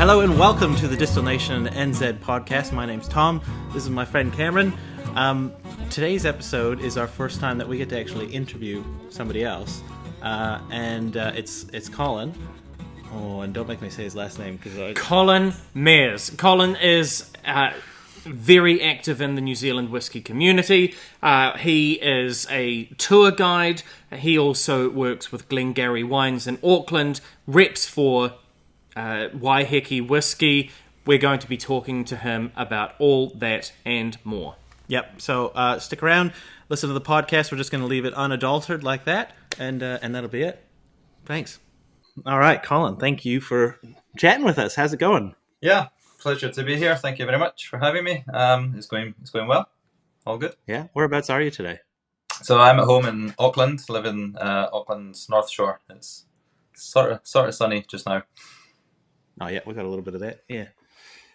Hello and welcome to the Distil-Nation NZ podcast. My name's Tom. This is my friend Cameron. Today's episode is our first time that we get to actually interview somebody else, and it's Colin. Oh, and don't make me say his last name because Colin Mairs. Colin is very active in the New Zealand whisky community. He is a tour guide. He also works with Glengarry Wines in Auckland, reps for Waiheke Whisky. We're going to be talking to him about all that and more. Yep, so stick around, listen to the podcast. We're just going to leave it unadulterated like that, and that'll be it. Thanks. All right, Colin, thank you for chatting with us. How's it going? Yeah, pleasure to be here. Thank you very much for having me. It's going well. All good. Yeah, whereabouts are you today? So I'm at home in Auckland, live in Auckland's North Shore. It's sort of sunny just now. Oh yeah, we got a little bit of that. Yeah.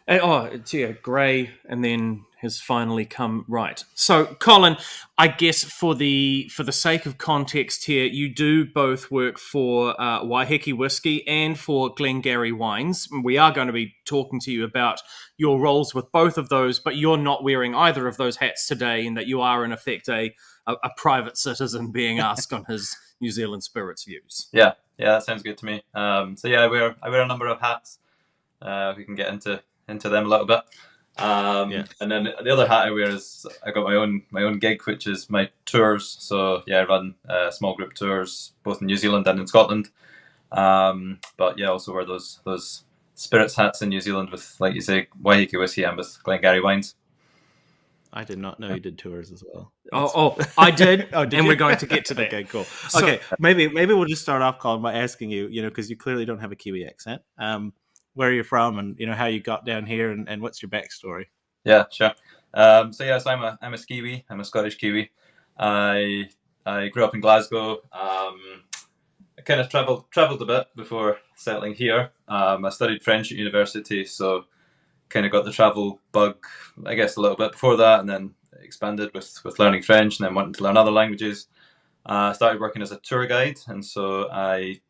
It's grey, and then has finally come right. So, Colin, I guess for the sake of context here, you do both work for Waiheke Whisky and for Glengarry Wines. We are going to be talking to you about your roles with both of those, but you're not wearing either of those hats today, in that you are in effect a private citizen being asked on his New Zealand spirits views. Yeah, that sounds good to me. I wear a number of hats. We can get into them a little bit. And then the other hat I wear is I got my own gig, which is my tours. So I run small group tours both in New Zealand and in Scotland. But I also wear those spirits hats in New Zealand with, like you say, Waiheke Whisky and with Glengarry Wines. I did not know you did tours as well. I did. Did and you? We're going to get to that. Okay, cool. Okay, maybe we'll just start off, Colin, by asking you, because you clearly don't have a Kiwi accent. Where you're from, and how you got down here, and what's your backstory? Yeah, sure. So I'm a Kiwi. I'm a Scottish Kiwi. I grew up in Glasgow. I kind of travelled a bit before settling here. I studied French at university, so kind of got the travel bug, I guess, a little bit before that, and then expanded with learning French, and then wanting to learn other languages. I started working as a tour guide, and so I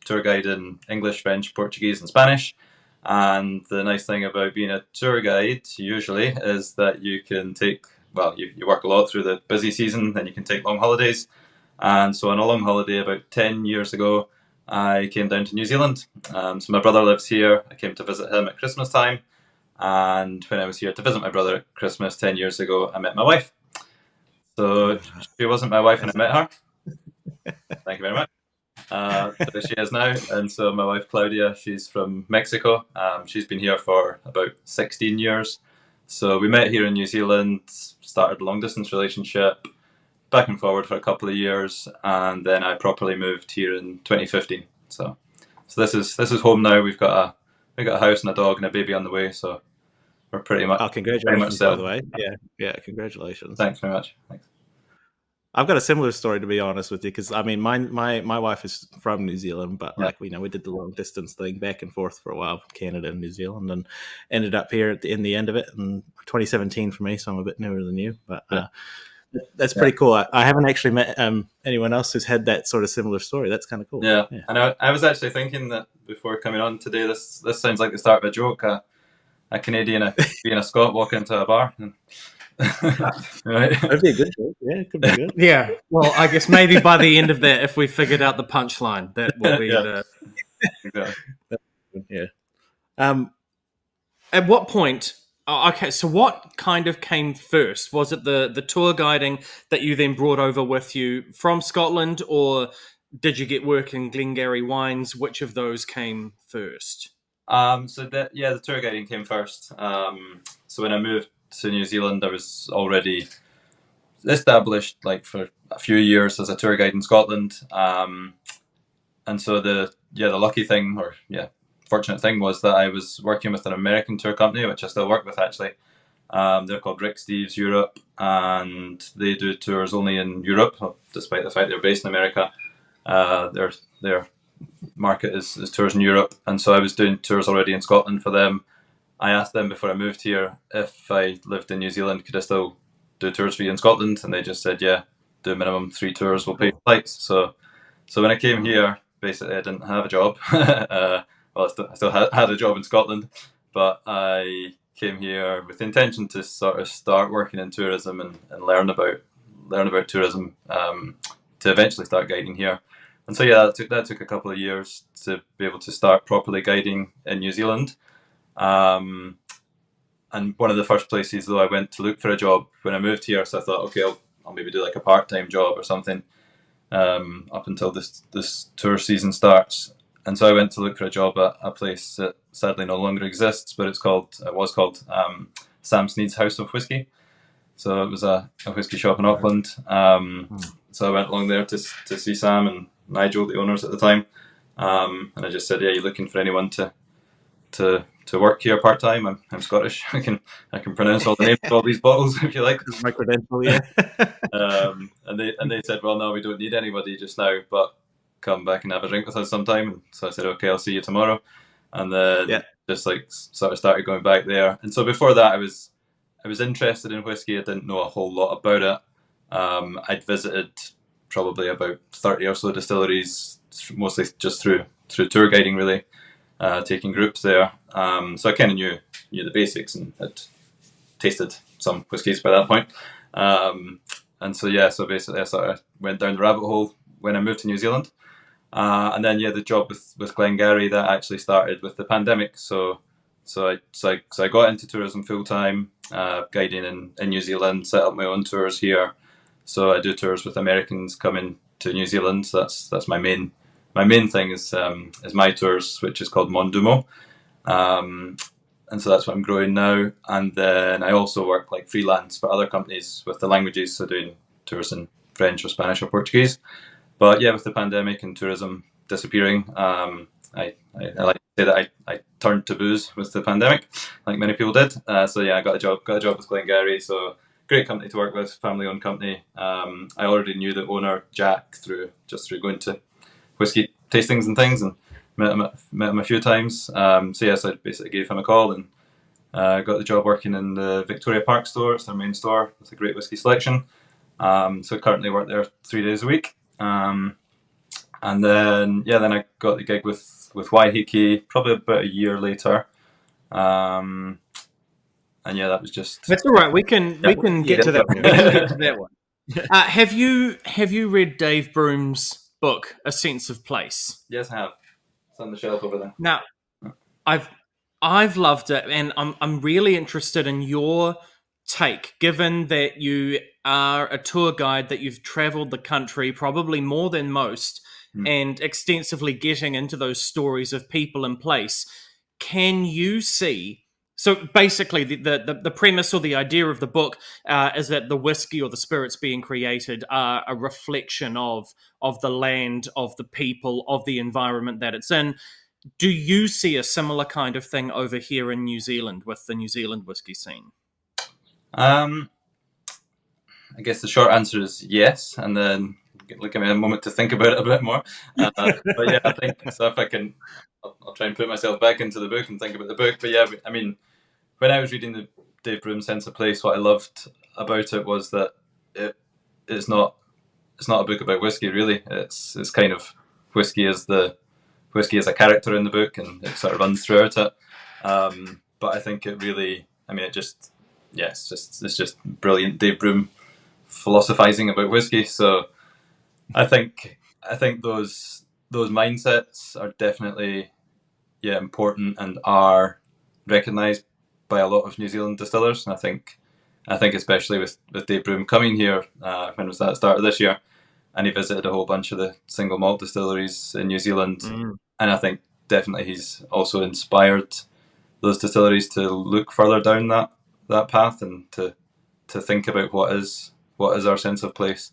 tour guide in English, French, Portuguese and Spanish. And the nice thing about being a tour guide usually is that you can take, you work a lot through the busy season, then you can take long holidays. And so on a long holiday about 10 years ago, I came down to New Zealand. So my brother lives here. I came to visit him at Christmas time. And when I was here to visit my brother at Christmas 10 years ago, I met my wife. So she wasn't my wife when I met her. Thank you very much. So she is now, and so my wife Claudia, she's from Mexico. She's been here for about 16 years. So we met here in New Zealand, started a long distance relationship, back and forward for a couple of years, and then I properly moved here in 2015. So this is home now. We got a house and a dog and a baby on the way. So we're pretty much. Oh, congratulations, by the way. Yeah, congratulations. Thanks very much. Thanks. I've got a similar story, to be honest with you, because I mean, my wife is from New Zealand, but we did the long distance thing back and forth for a while, Canada and New Zealand, and ended up here in the end of it in 2017 for me. So I'm a bit newer than you, but that's pretty cool. I haven't actually met anyone else who's had that sort of similar story. That's kind of cool. Yeah. And I was actually thinking that before coming on today, this sounds like the start of a joke. A Canadian being a Scot walking into a bar. Right. That'd be a good joke. Yeah, it could be good. Yeah. Well, I guess maybe by the end of that, if we figured out the punchline, that will be Exactly. Yeah. At what point? So what kind of came first? Was it the tour guiding that you then brought over with you from Scotland, or did you get work in Glengarry Wines? Which of those came first? The tour guiding came first. So when I moved to New Zealand, I was already established for a few years as a tour guide in Scotland. And so the lucky thing, fortunate thing, was that I was working with an American tour company, which I still work with actually. They're called Rick Steves Europe, and they do tours only in Europe, despite the fact they're based in America. Their market is tours in Europe, and so I was doing tours already in Scotland for them. I asked them before I moved here if I lived in New Zealand, could I still do tours for you in Scotland? And they just said, yeah, do a minimum 3 tours, we'll pay flights. So when I came here, basically I didn't have a job. well, I still had a job in Scotland, but I came here with the intention to sort of start working in tourism and learn about tourism, to eventually start guiding here. And so yeah, that took a couple of years to be able to start properly guiding in New Zealand. And one of the first places though I went to look for a job when I moved here, so I thought, okay, I'll maybe do like a part-time job or something, up until this tour season starts. And so I went to look for a job at a place that sadly no longer exists, but it was called Sam Sneed's House of Whisky. So it was a whisky shop in Auckland. So I went along there to see Sam and Nigel, the owners at the time, and I just said, "Yeah, you're looking for anyone to work here part time? I'm Scottish. I can pronounce all the names of all these bottles if you like." My credential, yeah. And they said, "Well, no, we don't need anybody just now, but come back and have a drink with us sometime." And so I said, "Okay, I'll see you tomorrow." And then just like sort of started going back there. And so before that, I was interested in whiskey. I didn't know a whole lot about it. I'd visited probably about 30 or so distilleries, mostly just through tour guiding, really, taking groups there. So I kind of knew the basics and had tasted some whiskies by that point. And so so basically I sort of went down the rabbit hole when I moved to New Zealand. And then the job with Glengarry, that actually started with the pandemic. So I got into tourism full time, guiding in New Zealand, set up my own tours here. So I do tours with Americans coming to New Zealand. So that's my main thing is my tours, which is called Mondumo. And so that's what I'm growing now. And then I also work like freelance for other companies with the languages, so doing tours in French or Spanish or Portuguese. But yeah, with the pandemic and tourism disappearing, I like to say that I turned to booze with the pandemic, like many people did. So yeah, I got a job with Glengarry. So great company to work with, family-owned company. I already knew the owner Jack through going to whiskey tastings and things, and met him a few times. So I basically gave him a call and got the job working in the Victoria Park store. It's their main store with a great whiskey selection. So currently work there 3 days a week. And then I got the gig with Waiheke probably about a year later. And that was just. That's all right. We can get to that one. We can get to that one. Have you read Dave Broom's book, A Sense of Place? Yes, I have. It's on the shelf over there. Now, I've loved it, and I'm really interested in your take, given that you are a tour guide, that you've travelled the country probably more than most, and extensively getting into those stories of people and place. Can you see? So basically, the premise or the idea of the book is that the whiskey or the spirits being created are a reflection of the land, of the people, of the environment that it's in. Do you see a similar kind of thing over here in New Zealand with the New Zealand whiskey scene? I guess the short answer is yes, and then give me a moment to think about it a bit more. But yeah, I think so. If I can, I'll try and put myself back into the book and think about the book. But yeah, I mean, when I was reading the Dave Broom Sense of Place, what I loved about it was that it's not a book about whiskey really. It's kind of whiskey as a character in the book, and it sort of runs throughout it. But I think it really, it's just brilliant Dave Broom philosophizing about whiskey. So I think those mindsets are definitely important and are recognised by a lot of New Zealand distillers. And I think especially with Dave Broom coming here, when was that, start of this year, and he visited a whole bunch of the single malt distilleries in New Zealand. And I think definitely he's also inspired those distilleries to look further down that path and to think about what is our sense of place.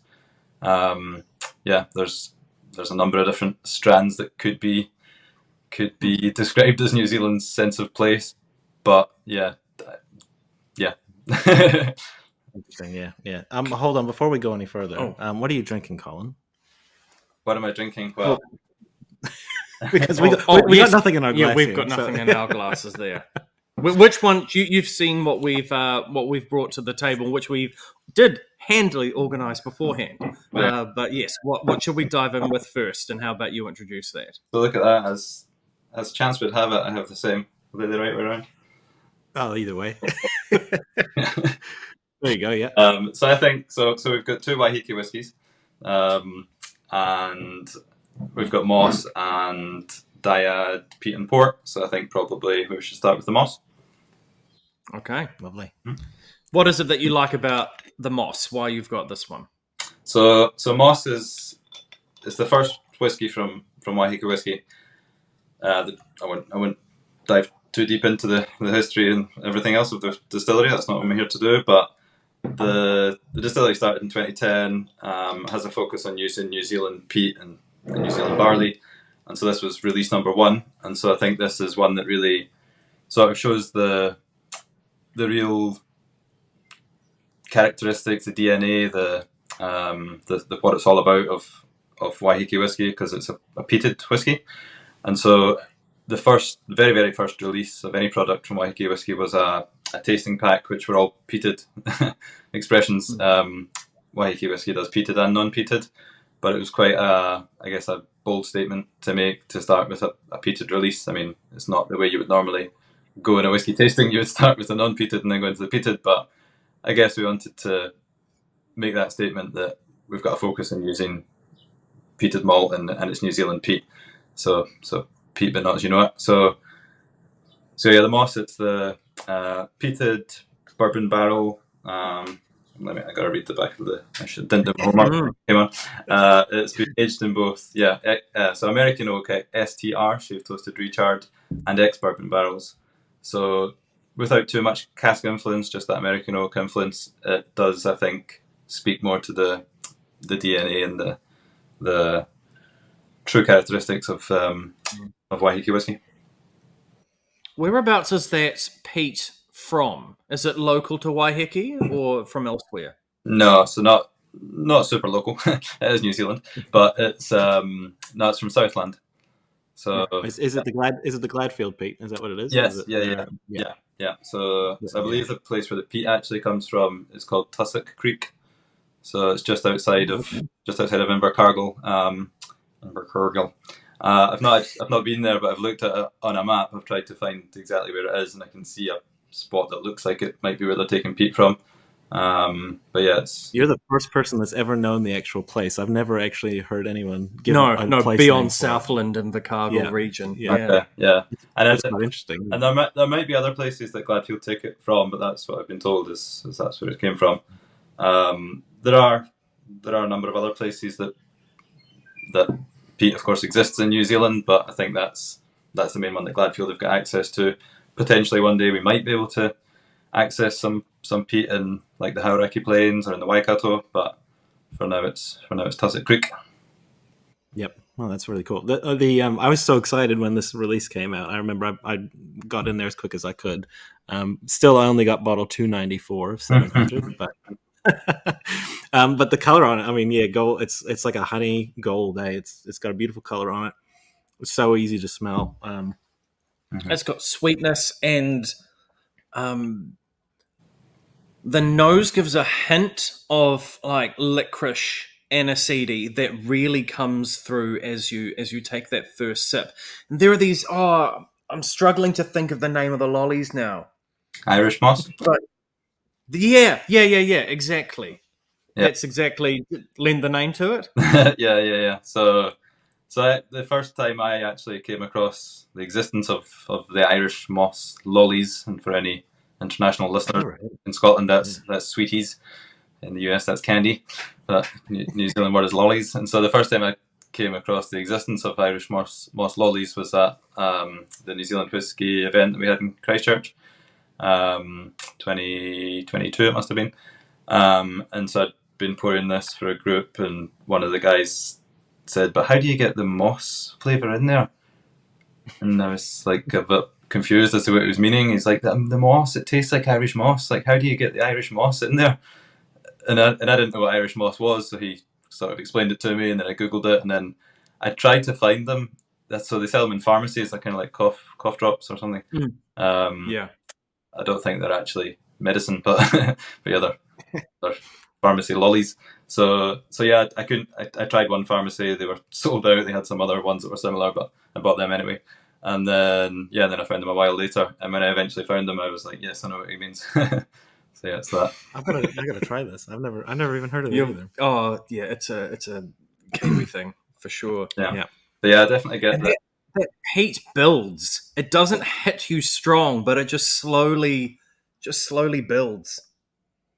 There's a number of different strands that could be described as New Zealand's sense of place, but yeah. Interesting, yeah. Hold on, before we go any further, what are you drinking, Colin? What am I drinking? Well, because we got nothing in our glasses. Yeah, we've got nothing in our glasses there. Which one? You've seen what we've brought to the table, which we did handily organise beforehand. But yes, what should we dive in with first, and how about you introduce that? So look at that. As as chance would have it, I have the same. Are they the right way around? Oh, either way. There you go. Yeah. So I think so. So we've got 2 Waiheke whiskies, and we've got Moss and DYAD Peat and Port. So I think probably we should start with the Moss. Okay. Lovely. What is it that you like about the Moss? Why you've got this one? So Moss is the first whiskey from Waiheke Whisky. I won't dive too deep into the history and everything else of the distillery. That's not what I'm here to do. But the distillery started in 2010. Has a focus on using New Zealand peat and New Zealand barley, and so this was release number 1. And so I think this is one that really sort of shows the real characteristics, the DNA, the what it's all about of Waiheke Whisky, because it's a peated whiskey. And so the very, very first release of any product from Waiheke Whisky was a tasting pack, which were all peated expressions. Waiheke Whisky does peated and non-peated, but it was quite a bold statement to make, to start with a peated release. I mean, it's not the way you would normally go in a whiskey tasting. You would start with a non-peated and then go into the peated, but I guess we wanted to make that statement that we've got a focus on using peated malt and it's New Zealand peat. So peat, but not as you know it. So yeah, the Moss, it's the peated bourbon barrel. I gotta read the back of the. I didn't do homework. Came on. It's been aged in both. So American oak, STR, shaved toasted recharred, and ex bourbon barrels. So without too much cask influence, just that American oak influence, it does, I think, speak more to the DNA and the true characteristics of Waiheke Whisky. Whereabouts is that peat from? Is it local to Waiheke or from elsewhere? No, so not super local. It is New Zealand, but it's it's from Southland. So is it the Gladfield peat? Is that what it is? Yes, yeah. So I believe the place where the peat actually comes from is called Tussock Creek. So it's just outside of Invercargill. Invercargill. I've not been there, but I've looked at it on a map. I've tried to find exactly where it is, and I can see a spot that looks like it might be where they're taking peat from. But yeah, you're the first person that's ever known the actual place. I've never actually heard anyone give no place beyond Southland and the Cargill region. Okay, yeah, and that's quite interesting. And there might be other places that Gladfield take it from, but that's what I've been told is that's where it came from. There are a number of other places that peat, of course, exists in New Zealand, but I think that's the main one that Gladfield have got access to. Potentially one day we might be able to access some peat in like the Hauraki Plains or in the Waikato, but for now it's Tussock Creek. Yep. Well, that's really cool. I was so excited when this release came out. I remember I got in there as quick as I could. Still, I only got bottle 294 of 700, but but the color on it, I mean, yeah, gold. It's like a honey gold. It's got a beautiful color on it. It's so easy to smell. It's got sweetness, and the nose gives a hint of like licorice aniseedy that really comes through as you take that first sip. And there are these. Oh, I'm struggling to think of the name of the lollies now. Irish moss. But yeah, exactly. Yeah. That's exactly lend the name to it. yeah. So the first time I actually came across the existence of the Irish moss lollies, and for any international listener in Scotland, that's sweeties. In the US, that's candy. But New Zealand word is lollies. And so the first time I came across the existence of Irish moss lollies was at the New Zealand Whisky event that we had in Christchurch, 2022 it must have been. And so I'd been pouring this for a group, and one of the guys said, "But how do you get the moss flavour in there?" And I was like a bit confused as to what it was meaning. He's like, the moss, it tastes like Irish moss. Like, how do you get the Irish moss in there? And I didn't know what Irish moss was, so he sort of explained it to me, and then I googled it, and then I tried to find them. So they sell them in pharmacies, they're kind of like cough drops or something. Yeah. I don't think they're actually medicine, but yeah, they're pharmacy lollies. So yeah, I tried one pharmacy, they were sold out. They had some other ones that were similar, but I bought them anyway. And then I found them a while later. And when I eventually found them, I was like, yes, I know what he means. So yeah, it's that. I gotta try this. I've never even heard of it either. Oh yeah, it's a Kiwi thing for sure. Yeah. But yeah, I definitely get that. That peat builds. It doesn't hit you strong, but it just slowly builds.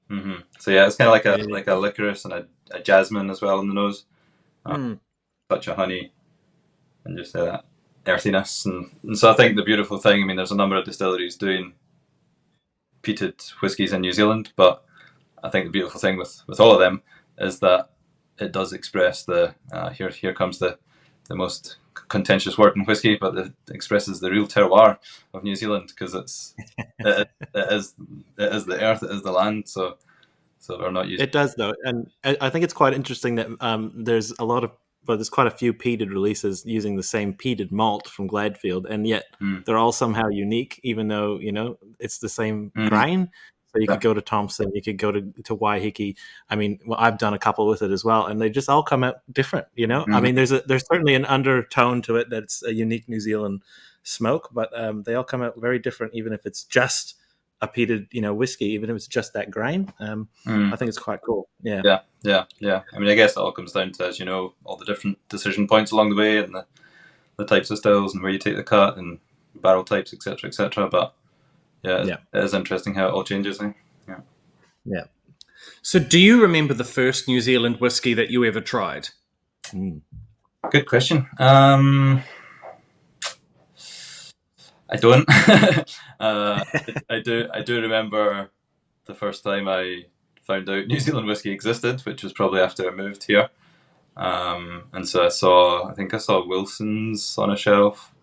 Mm-hmm. So yeah, it's kind of like a licorice and a jasmine as well in the nose. Such a honey and just that earthiness. And so I think the beautiful thing, I mean, there's a number of distilleries doing peated whiskies in New Zealand, but I think the beautiful thing with all of them is that it does express the here comes the most contentious word in whiskey, but it expresses the real terroir of New Zealand, because it is the earth, it is the land. So they're not using it. Does though, and I think it's quite interesting that there's quite a few peated releases using the same peated malt from Gladfield, and yet they're all somehow unique, even though it's the same grain. So you could go to Thompson, you could go to Waiheke. I mean, I've done a couple with it as well, and they just all come out different. I mean, there's certainly an undertone to it that's a unique New Zealand smoke, but they all come out very different, even if it's just a peated, whiskey, even if it's just that grain. I think it's quite cool. Yeah. I mean, I guess it all comes down to, as you know, all the different decision points along the way, and the types of stills and where you take the cut and barrel types, etc. But it is interesting how it all changes. Yeah. So, do you remember the first New Zealand whiskey that you ever tried? Good question. I don't. I do remember the first time I found out New Zealand whiskey existed, which was probably after I moved here. And so I think I saw Wilson's on a shelf.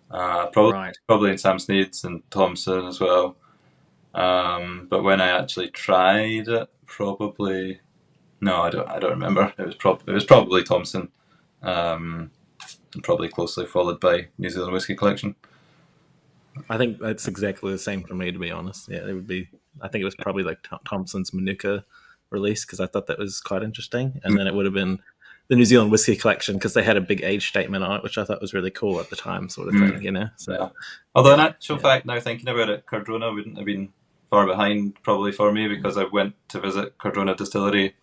Probably in Sam Snead's and Thompson as well. But when I actually tried it, probably no, I don't remember. It was probably Thompson, and probably closely followed by New Zealand Whiskey Collection. I think that's exactly the same for me, to be honest. Yeah, it would be. I think it was probably like Thompson's Manuka release, because I thought that was quite interesting, and then it would have been the New Zealand Whiskey Collection, because they had a big age statement on it, which I thought was really cool at the time, sort of thing. So, yeah. Although in actual fact, now thinking about it, Cardrona wouldn't have been far behind probably for me, because I went to visit Cardrona Distillery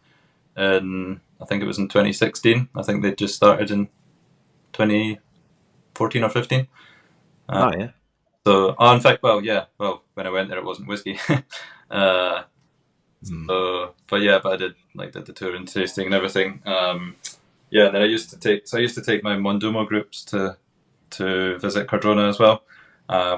I think it was in 2016. I think they just started in 2014 or 15. So, in fact, when I went there, it wasn't whiskey. But I did the tour and tasting and everything. And then I used to take my Mondumo groups to visit Cardrona as well.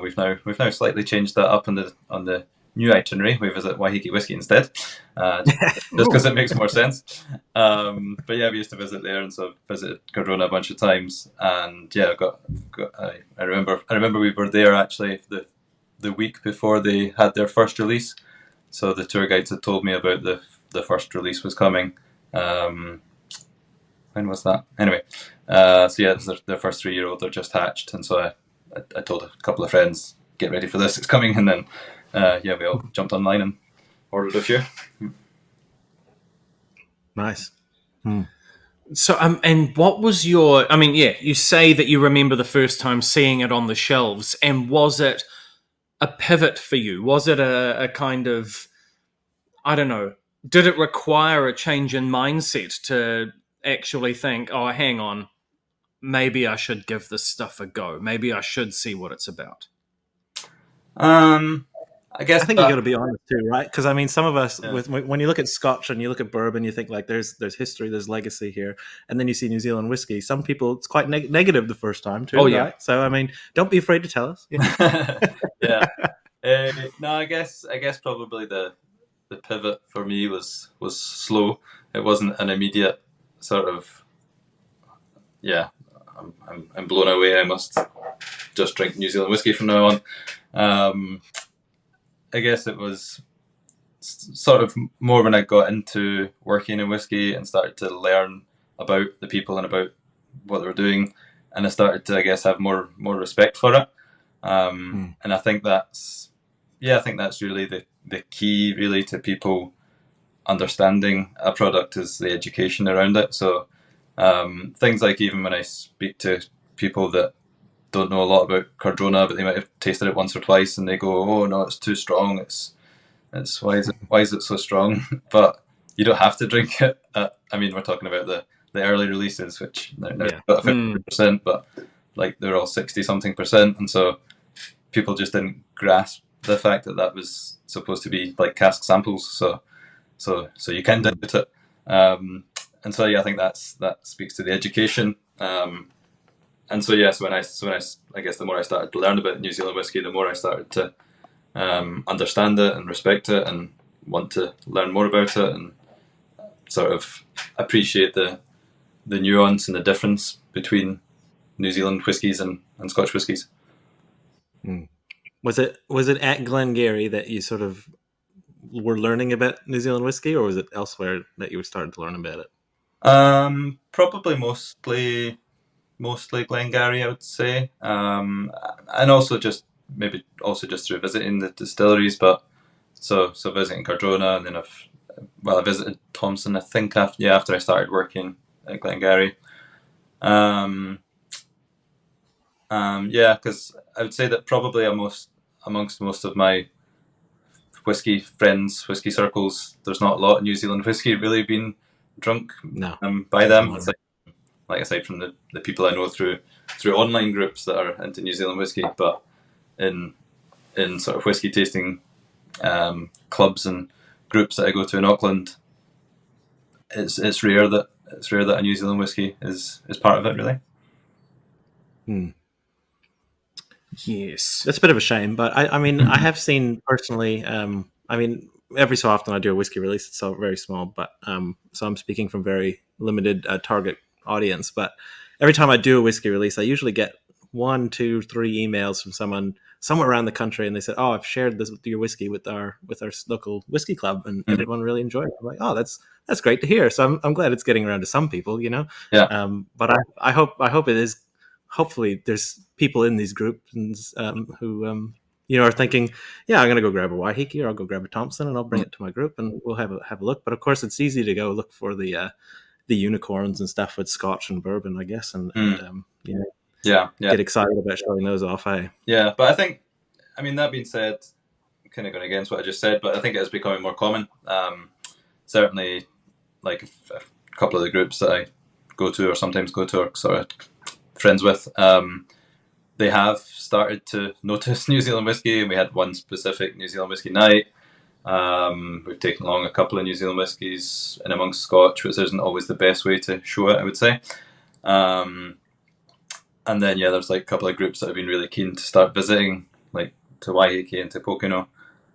We've now slightly changed that up on the new itinerary. We visit Waiheke Whisky instead, just because it makes more sense. But yeah, we used to visit there, and so I've visited Cardrona a bunch of times. And yeah, I remember we were there actually the week before they had their first release. So the tour guides had told me about the first release was coming. When was that? Anyway, it's their first 3-year-old. They're just hatched, and so I told a couple of friends, get ready for this, it's coming. And then we all jumped online and ordered a few. Nice. So, and what was your? I mean, you say that you remember the first time seeing it on the shelves, and was it a pivot for you? Was it a kind of, I don't know, did it require a change in mindset to actually think, oh, hang on, maybe I should give this stuff a go. Maybe I should see what it's about. I think you got to be honest too, right? Because I mean, some of us, when you look at Scotch and you look at bourbon, you think like there's history, there's legacy here, and then you see New Zealand whiskey. Some people, it's quite negative the first time too. Oh yeah. Right? So I mean, don't be afraid to tell us. Yeah. No, I guess probably the pivot for me was slow. It wasn't an immediate sort of, I'm blown away, I must just drink New Zealand whiskey from now on. I guess it was sort of more when I got into working in whiskey and started to learn about the people and about what they were doing, and I started to, I guess, have more respect for it. And I think that's really the key really to people understanding a product is the education around it. So things like even when I speak to people that don't know a lot about Cardrona, but they might have tasted it once or twice, and they go, "Oh no, it's too strong. It's why is it so strong?" But you don't have to drink it. I mean, we're talking about the early releases, which they're about 50%, but like they're all 60 something percent, and so people just didn't grasp the fact that that was supposed to be like cask samples. So you can dilute it, and so yeah, I think that speaks to the education. And so yes, when I guess the more I started to learn about New Zealand whiskey, the more I started to understand it and respect it and want to learn more about it and sort of appreciate the nuance and the difference between New Zealand whiskies and Scotch whiskies. Was it at Glengarry that you sort of were learning about New Zealand whiskey, or was it elsewhere that you started to learn about it? Probably mostly Glengarry, I would say, and also just through visiting the distilleries. But so visiting Cardrona, and then I visited Thompson. I think after I started working at Glengarry. Because I would say that probably amongst most of my whiskey friends, whiskey circles, there's not a lot of New Zealand whiskey really being drunk by them. Like aside from the people I know through online groups that are into New Zealand whiskey, but in sort of whiskey tasting clubs and groups that I go to in Auckland, it's rare that a New Zealand whiskey is part of it, really. Yes, that's a bit of a shame, but I mean, I have seen personally. I mean, every so often I do a whiskey release. It's so very small, but so I'm speaking from very limited target audience. But every time I do a whiskey release, I usually get 1, 2, 3 emails from someone somewhere around the country, and they said, "Oh, I've shared your whiskey with our local whiskey club, and everyone really enjoyed it." I'm like, "Oh, that's great to hear." So I'm glad it's getting around to some people, you know. Yeah. But I hope it is. Hopefully, there's people in these groups who are thinking, "Yeah, I'm going to go grab a Waiheke, or I'll go grab a Thompson, and I'll bring it to my group, and we'll have a look." But of course, it's easy to go look for the unicorns and stuff with Scotch and bourbon, I guess, and get excited about showing those off. Yeah, but I think, I mean, that being said, kind of going against what I just said, but I think it is becoming more common. Certainly, like a couple of the groups that I go to or sometimes go to, or sort of friends with, they have started to notice New Zealand whiskey, and we had one specific New Zealand whiskey night. We've taken along a couple of New Zealand whiskies in amongst Scotch, which isn't always the best way to show it, I would say. And then there's like a couple of groups that have been really keen to start visiting, like to Waiheke and to Pocono.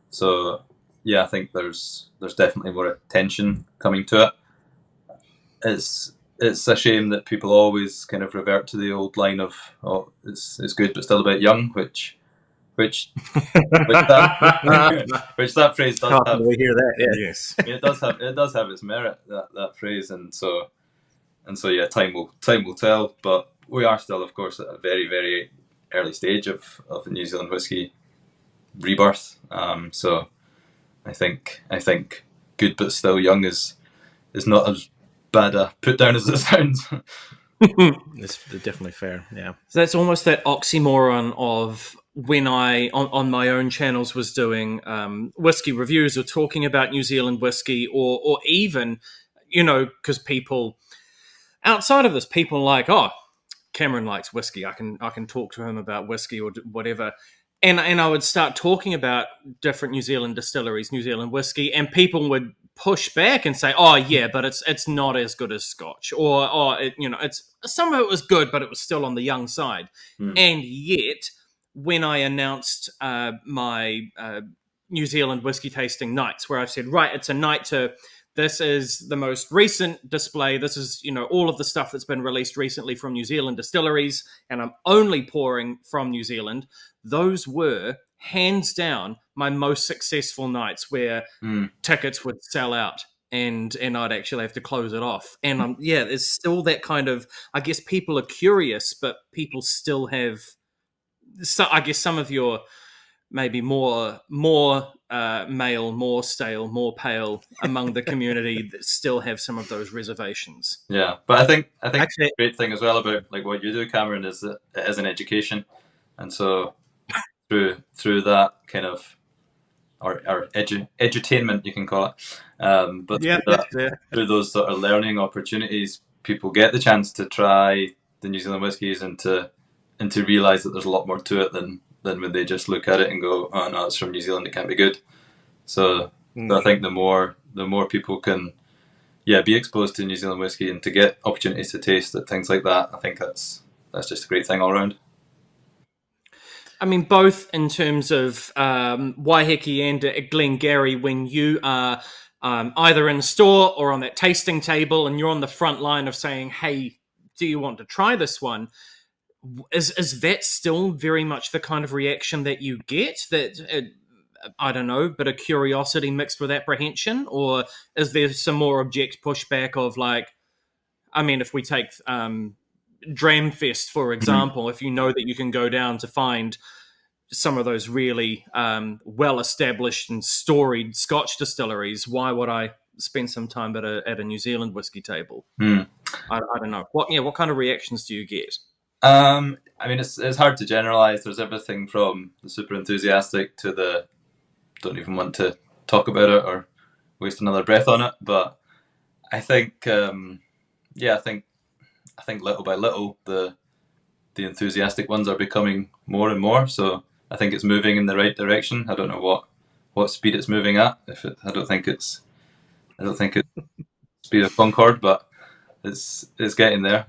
So I think there's definitely more attention coming to it. It's a shame that people always kind of revert to the old line of, "Oh, it's good but still a bit young," which that phrase does have. We hear that, yeah. Yes, it does have its merit, that phrase, and so time will tell. But we are still, of course, at a very, very early stage of the New Zealand whiskey rebirth. So I think good but still young is not as bad a put down as it sounds. It's definitely fair. Yeah. So that's almost that oxymoron of when I on my own channels was doing whiskey reviews or talking about New Zealand whiskey, or even, because people outside of this, people like, "Oh, Cameron likes whiskey. I can talk to him about whiskey or whatever." And I would start talking about different New Zealand distilleries, New Zealand whiskey, and people would push back and say, "Oh yeah, but it's not as good as Scotch," or it's some of it was good, but it was still on the young side. And yet, when I announced my New Zealand whiskey tasting nights, where I've said, right, it's a night to. This is the most recent display. This is, all of the stuff that's been released recently from New Zealand distilleries, and I'm only pouring from New Zealand. Those were, hands down, my most successful nights where tickets would sell out and I'd actually have to close it off. And there's still that kind of, I guess people are curious, but people still have, so I guess some of your maybe more male, more stale, more pale among the community that still have some of those reservations. Yeah, but I think Actually, the great thing as well about like what you do, Cameron, is that it is an education, and so through that kind of or edutainment, you can call it, but yeah, through those sort of learning opportunities, people get the chance to try the New Zealand whiskies and to realise that there's a lot more to it than when they just look at it and go, oh no, it's from New Zealand, it can't be good. So I think the more people can be exposed to New Zealand whiskey and to get opportunities to taste it, things like that, I think that's just a great thing all around. I mean, both in terms of Waiheke and Glengarry, when you are either in the store or on that tasting table and you're on the front line of saying, hey, do you want to try this one? Is that still very much the kind of reaction that you get? That I don't know, but a curiosity mixed with apprehension, or is there some more object pushback of like, I mean, if we take Dramfest for example, if you know that you can go down to find some of those really well-established and storied Scotch distilleries, why would I spend some time at a New Zealand whiskey table? I don't know. What kind of reactions do you get? I mean, it's hard to generalize. There's everything from the super enthusiastic to the don't even want to talk about it or waste another breath on it. But I think, I think little by little the enthusiastic ones are becoming more and more. So I think it's moving in the right direction. I don't know what speed it's moving at. I don't think it's speed of Concorde, but it's getting there.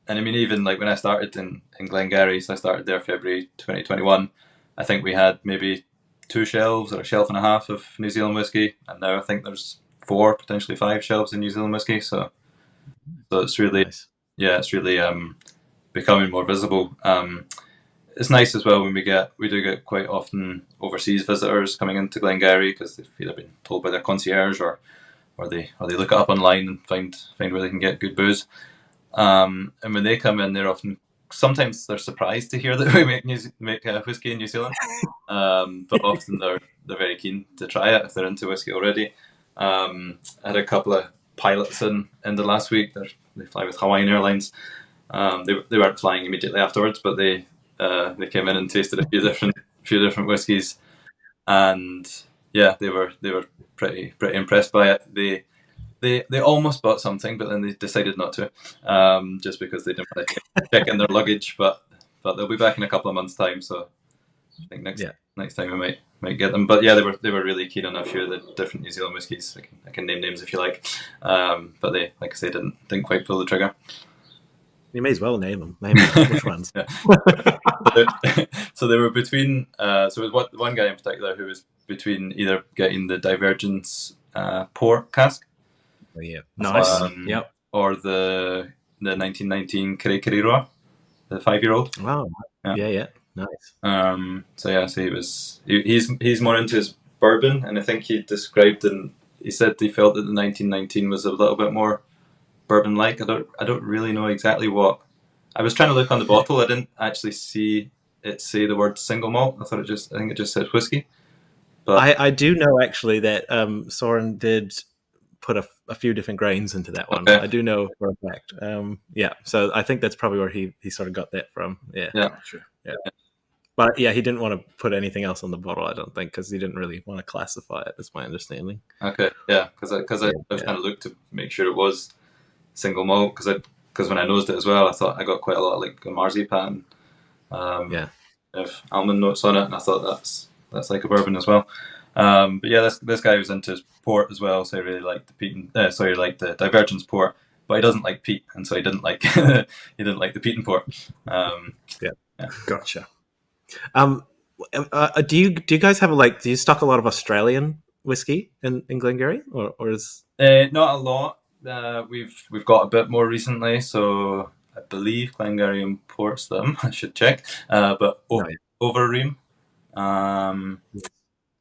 And I mean, even like when I started in Glengarry, so I started there February 2021, I think we had maybe 2 shelves or a shelf and a half of New Zealand whiskey, and now I think there's 4, potentially 5 shelves in New Zealand whiskey. So it's really, nice. it's really becoming more visible. It's nice as well when we do get quite often overseas visitors coming into Glengarry because they've either been told by their concierge or they look it up online and find where they can get good booze. And when they come in, sometimes they're surprised to hear that we make whiskey in New Zealand, but often they're very keen to try it if they're into whiskey already. I had a couple of pilots in the last week. They fly with Hawaiian Airlines. They weren't flying immediately afterwards, but they came in and tasted a few different whiskies, and they were pretty impressed by it. They almost bought something, but then they decided not to, just because they didn't want to check in their luggage. But they'll be back in a couple of months' time, so I think next time we might get them. But they were really keen on a few of the different New Zealand whiskies. I can name names if you like, but they, like I say, didn't quite pull the trigger. You may as well name them. Name which ones. So they were between. So it was one guy in particular who was between either getting the Divergence port cask. Oh, yeah, nice. Yep. Or the 1919 Kirikiriroa, the 5-year-old. Wow. Yeah. Nice. So he's more into his bourbon, and I think he described and he said he felt that the 1919 was a little bit more bourbon-like. I don't really know exactly what. I was trying to look on the bottle. I didn't actually see it say the word single malt. I think it just said whiskey. But I do know actually that Soren did put a few different grains into that one. Okay. I do know for a fact. So I think that's probably where he sort of got that from. Yeah. Sure. Yeah. But yeah, he didn't want to put anything else on the bottle, I don't think, because he didn't really want to classify it, that's my understanding. Okay, yeah, because I was trying to look to make sure it was single malt, because when I nosed it as well, I thought I got quite a lot of like marzipan, of almond notes on it, and I thought that's like a bourbon as well. But yeah, this guy was into his port as well, so he really liked the peat. Like the Divergence port, but he doesn't like peat, and so he didn't like the peat and port. Gotcha. Do you guys have do you stock a lot of Australian whiskey in Glengarry, or is not a lot? We've got a bit more recently, so I believe Glengarry imports them. I should check, but Overeem.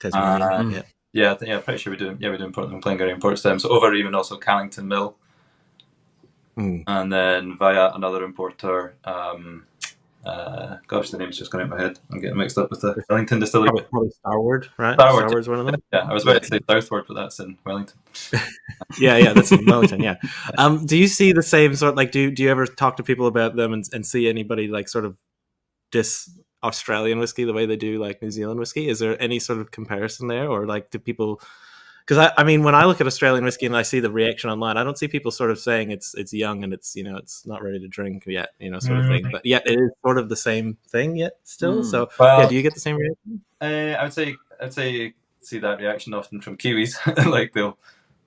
Tasmania. Pretty sure we do. Yeah, we do import them. Glengarry imports them. So Overeem and also Callington Mill, and then via another importer, gosh, the name's just gone out of my head. I'm getting mixed up with the Wellington distillery. Probably Starward, right? Starward, Starward's one of them. Yeah, I was about to say Southward, but that's in Wellington. Yeah, that's in Wellington. Yeah. Do you see the same sort? Like, do you ever talk to people about them and see anybody like sort of diss Australian whiskey the way they do like New Zealand whiskey? Is there any sort of comparison there, or like do people? Because I mean, when I look at Australian whiskey and I see the reaction online, I don't see people sort of saying it's young and it's it's not ready to drink yet, sort of thing. But yet it is sort of the same thing yet still. So Well, do you get the same reaction? I would say see that reaction often from Kiwis. Like they'll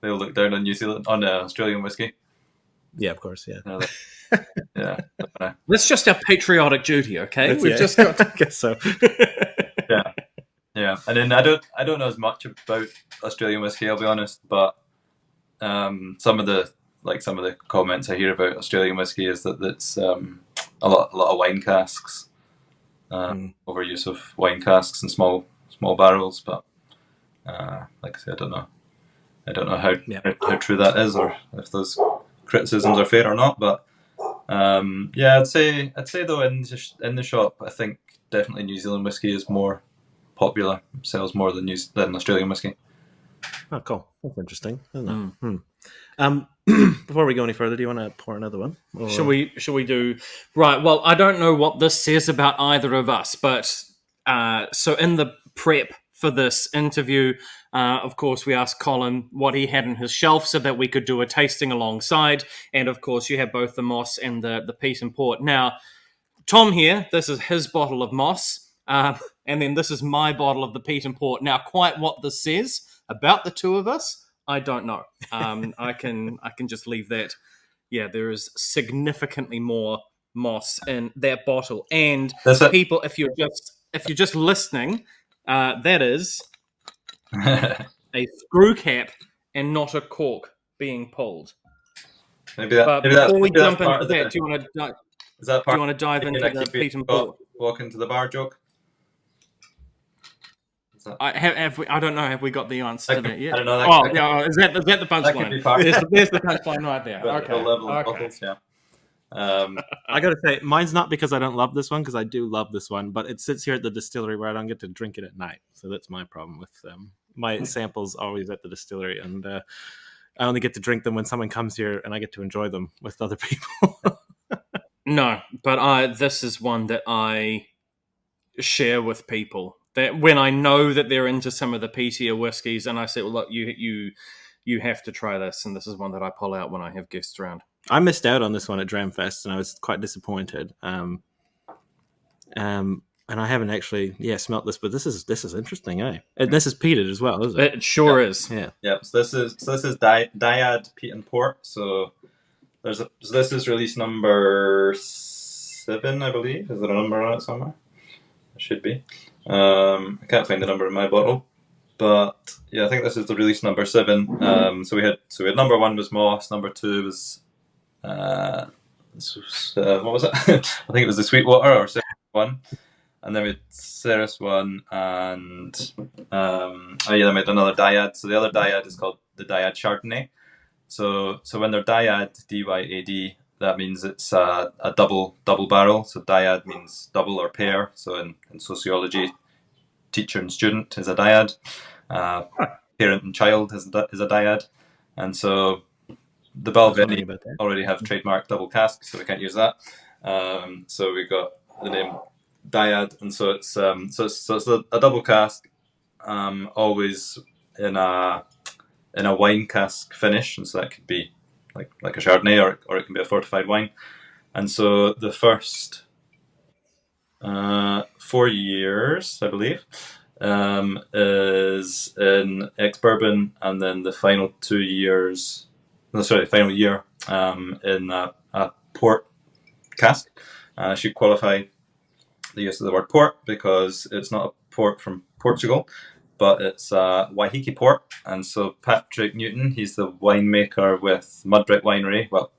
look down on New Zealand on Australian whiskey. Yeah, of course. Yeah. Yeah. That's just our patriotic duty, okay? We've just got. I guess so. Yeah, and then I don't know as much about Australian whiskey, I'll be honest, but some of the comments I hear about Australian whiskey is that it's a lot of wine casks, overuse of wine casks and small barrels. But like I say, I don't know how true that is, or if those criticisms are fair or not. But I'd say though in the shop, I think definitely New Zealand whiskey is more popular, sells more than Australian whiskey. Oh, cool. That's interesting, isn't it? Before we go any further, do you want to pour another one? Or... Shall we do... Right, well, I don't know what this says about either of us, but so in the prep for this interview, of course, we asked Colin what he had in his shelf so that we could do a tasting alongside, and of course, you have both the Moss and the Peat and Port. Now, Tom here, this is his bottle of Moss, and then this is my bottle of the Peat and Port. Now, quite what this says about the two of us, I don't know. I can just leave that. Yeah, there is significantly more Moss in that bottle. And people, if you're just listening, that is a screw cap and not a cork being pulled. But before we jump into that, do you want to dive into the Peat and Port? Walk into the bar joke. I don't know. Have we got the answer to that yet? I don't know. Is that the punchline? There's the punchline right there. Okay. Bottles, yeah. I gotta say, mine's not because I don't love this one, because I do love this one, but it sits here at the distillery where I don't get to drink it at night. So that's my problem with my samples always at the distillery, and I only get to drink them when someone comes here, and I get to enjoy them with other people. No, but this is one that I share with people. That when I know that they're into some of the peatier whiskies, and I say, well, look, you have to try this, and this is one that I pull out when I have guests around. I missed out on this one at Dramfest, and I was quite disappointed. And I haven't actually, smelt this, but this is interesting, eh? And this is peated as well, isn't it? It sure is. Yeah. Yeah. So this is DYAD Peat and Port. So this is release number 7, I believe. Is there a number on it somewhere? It should be. I can't find the number in my bottle, but yeah, I think this is the release number 7. So we had number 1 was Moss, number 2 was what was it? I think it was the Sweetwater or Ceres one, and then we had Ceres one, and then we had another DYAD. So the other DYAD is called the DYAD Chardonnay. So when they're DYAD, DYAD, that means it's a double barrel. So DYAD means double or pair. So in sociology, teacher and student is a DYAD. Parent and child is a DYAD. And so the Balvenie already have trademark double cask, so we can't use that. So we got the name DYAD, and so it's a double cask, always in a wine cask finish, and so that could be like a Chardonnay, or it can be a fortified wine. And so the first 4 years, I believe, is in ex-bourbon, and then the final 2 years, final year in a port cask. I should qualify the use of the word port because it's not a port from Portugal, but it's a Waiheke port. And so Patrick Newton, he's the winemaker with Mudbrick Winery. Well,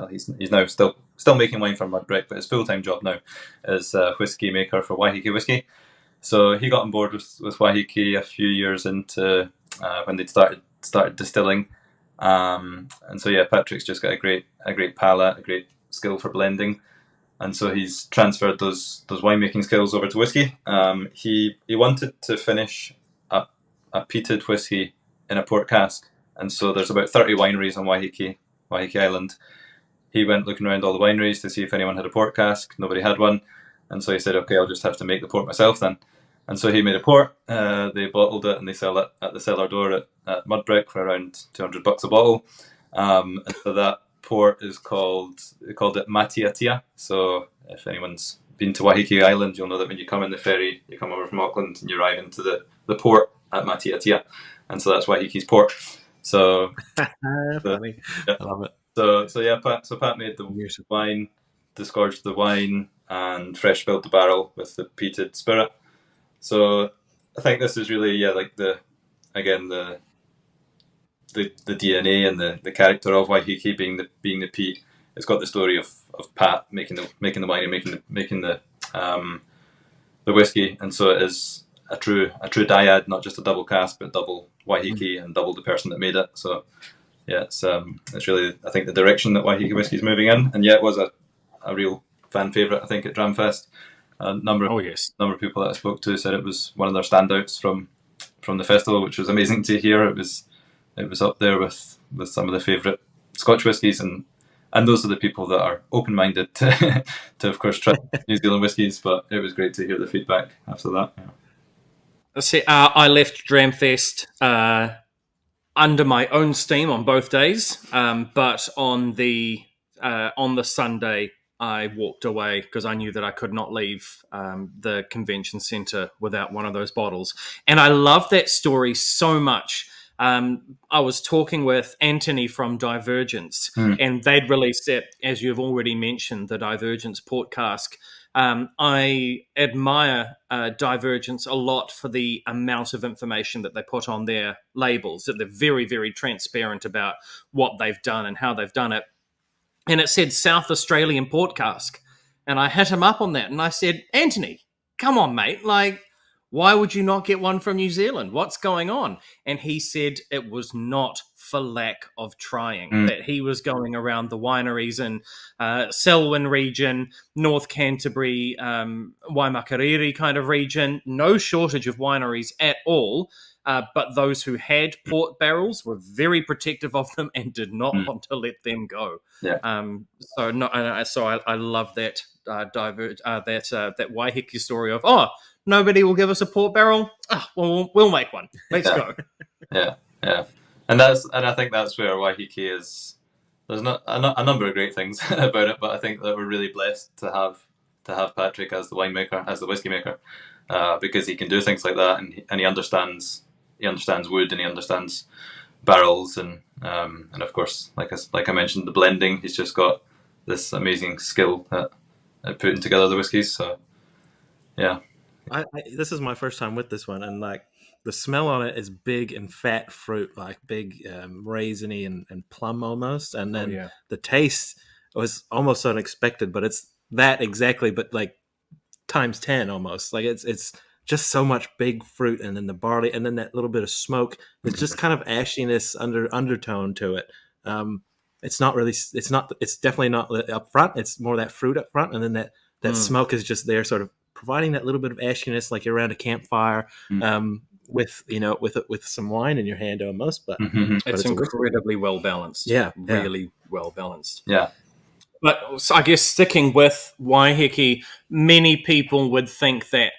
he's now still making wine for Mudbrick, but his full-time job now is a whiskey maker for Waiheke Whisky. So he got on board with Waiheke a few years into when they started distilling. And so Patrick's just got a great palate, a great skill for blending. and so he's transferred those winemaking skills over to whiskey. He wanted to finish a peated whiskey in a port cask, and so there's about 30 wineries on Waiheke Island. He went looking around all the wineries to see if anyone had a port cask. Nobody had one, and so he said, "Okay, I'll just have to make the port myself then." And so he made a port. They bottled it and they sell it at the cellar door at Mudbrick for around $200 a bottle. And so that port is called Matiatia. So if anyone's been to Waiheke Island, you'll know that when you come in the ferry, you come over from Auckland and you arrive into the port at Matiatia, and so that's Waiheke's port. So funny, yeah. I love it. So Pat made the wine, disgorged the wine, and fresh filled the barrel with the peated spirit. So I think this is really like the DNA and the character of Waiheke being the peat. It's got the story of Pat making the wine and making the whiskey, and so it is a true dyad, not just a double cask, but double Waiheke and double the person that made it. So yeah, it's really, I think, the direction that Waiheke Whisky is moving in, and it was a real fan favourite, I think, at Dramfest. A number of people that I spoke to said it was one of their standouts from the festival, which was amazing to hear. It was up there with some of the favourite Scotch whiskies, and those are the people that are open-minded to of course try New Zealand whiskies. But it was great to hear the feedback after that. Yeah. See, I left Dramfest under my own steam on both days, but on the Sunday I walked away because I knew that I could not leave the convention centre without one of those bottles. And I love that story so much. I was talking with Anthony from Divergence, and they'd released it, as you've already mentioned, the Divergence port cask. I admire Divergence a lot for the amount of information that they put on their labels, that they're very, very transparent about what they've done and how they've done it. And it said South Australian port cask. And I hit him up on that and I said, Anthony, come on, mate. Like, why would you not get one from New Zealand? What's going on? And he said it was not for lack of trying, that he was going around the wineries in Selwyn region, North Canterbury, Waimakariri kind of region, no shortage of wineries at all. But those who had port barrels were very protective of them and did not want to let them go. Yeah. So I love that that Waiheke story of nobody will give us a port barrel. Well, we'll make one. Let's go. Yeah. And I think that's where Waiheke is. There's not a number of great things about it, but I think that we're really blessed to have Patrick as the winemaker, as the whiskey maker, because he can do things like that, and he understands wood, and he understands barrels, and of course, like I mentioned, the blending. He's just got this amazing skill at putting together the whiskies. So yeah, this is my first time with this one, and like the smell on it is big and fat fruit, like big raisiny and plum almost, and then the taste was almost unexpected, but it's that exactly, but like times 10 almost. Like it's just so much big fruit, and then the barley, and then that little bit of smoke. It's just kind of ashiness undertone to it. It's definitely not up front. It's more that fruit up front, and then that smoke is just there, sort of providing that little bit of ashiness, like you're around a campfire, with some wine in your hand almost. But it's incredibly well balanced. Really well balanced. Yeah. But so I guess sticking with Waiheke, many people would think that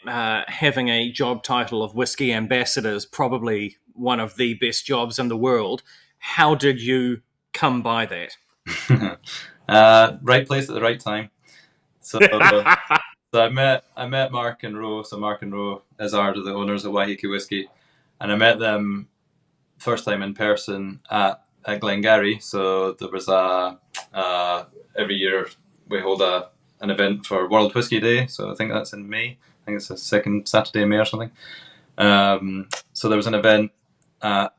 having a job title of whiskey ambassador is probably one of the best jobs in the world. How did you come by that? Right place at the right time. So I met Mark and Roe. So Mark and Roe are the owners of Waiheke Whisky, and I met them first time in person at Glengarry. So there was every year we hold an event for World Whisky Day. So I think that's in May. I think it's the second Saturday in May or something. So there was an event at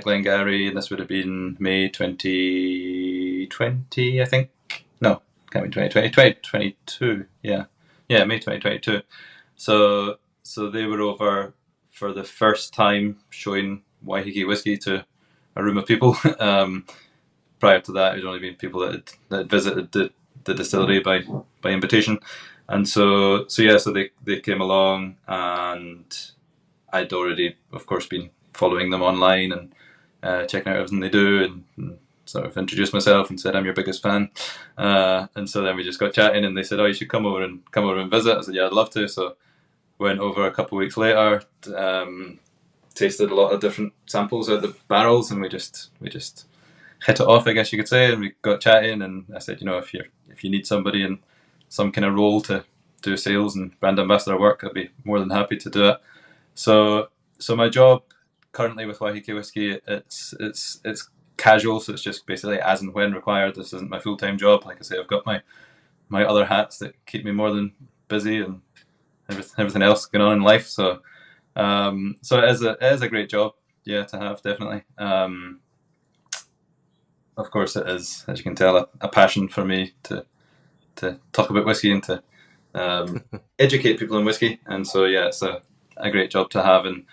Glengarry, and this would have been May 2020, I think. No, can't be 2020, 2022. Yeah, May 2022. So they were over for the first time showing Waiheke Whisky to a room of people. Prior to that, it had only been people that had visited the distillery by invitation, and so they came along, and I'd already, of course, been following them online and checking out everything they do, and sort of introduced myself and said I'm your biggest fan, and so then we just got chatting, and they said, oh, you should come over and visit. I said, yeah, I'd love to. So went over a couple of weeks later, tasted a lot of different samples out the barrels, and we just hit it off, I guess you could say, and we got chatting, and I said, if you need somebody in some kind of role to do sales and brand ambassador work, I'd be more than happy to do it. So my job currently with Waiheke Whisky, it's casual, so it's just basically as and when required. This isn't my full-time job. Like I say, I've got my other hats that keep me more than busy, and everything else going on in life. So it is a great job, yeah, to have, definitely. Of course, it is, as you can tell, a passion for me to talk about whiskey and to educate people on whiskey. And so, yeah, it's a great job to have. And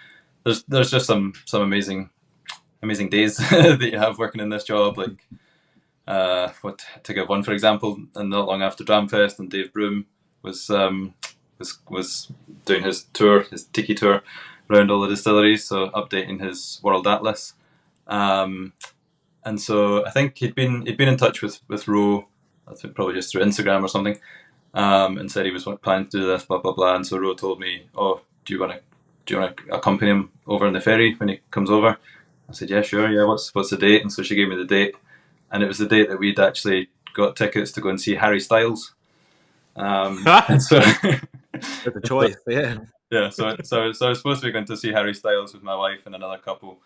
there's just some amazing days that you have working in this job. Like, to give one for example, and not long after Dramfest, and Dave Broom was doing his tour, his tiki tour around all the distilleries, so updating his World Atlas. And so I think he'd been in touch with Ro, I think probably just through Instagram or something, and said he was planning to do this, blah blah blah. And so Ro told me, "Oh, do you want to accompany him over on the ferry when he comes over?" I said, "Yeah, sure. Yeah, what's the date?" And so she gave me the date, and it was the date that we'd actually got tickets to go and see Harry Styles. And so with a choice, yeah. Yeah, so I was supposed to be going to see Harry Styles with my wife and another couple,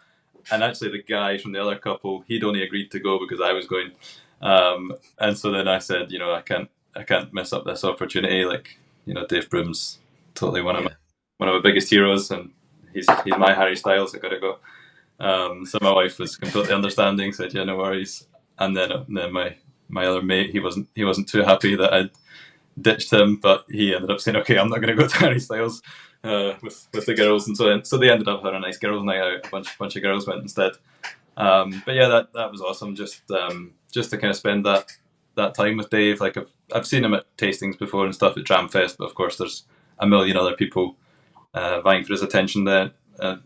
and actually the guy from the other couple, he'd only agreed to go because I was going, and so then I said, I can't mess up this opportunity. Like, Dave Broom's totally one of my biggest heroes, and he's my Harry Styles. I gotta go. So my wife was completely understanding, said, yeah, no worries. And then my other mate, he wasn't too happy that I'd ditched him, but he ended up saying, okay, I'm not going to go to Harry Styles with the girls, and so they ended up having a nice girls' night out. A bunch of girls went instead. But yeah, that was awesome. Just to kind of spend that time with Dave. Like I've seen him at tastings before and stuff at Dramfest, but of course there's a million other people vying for his attention there,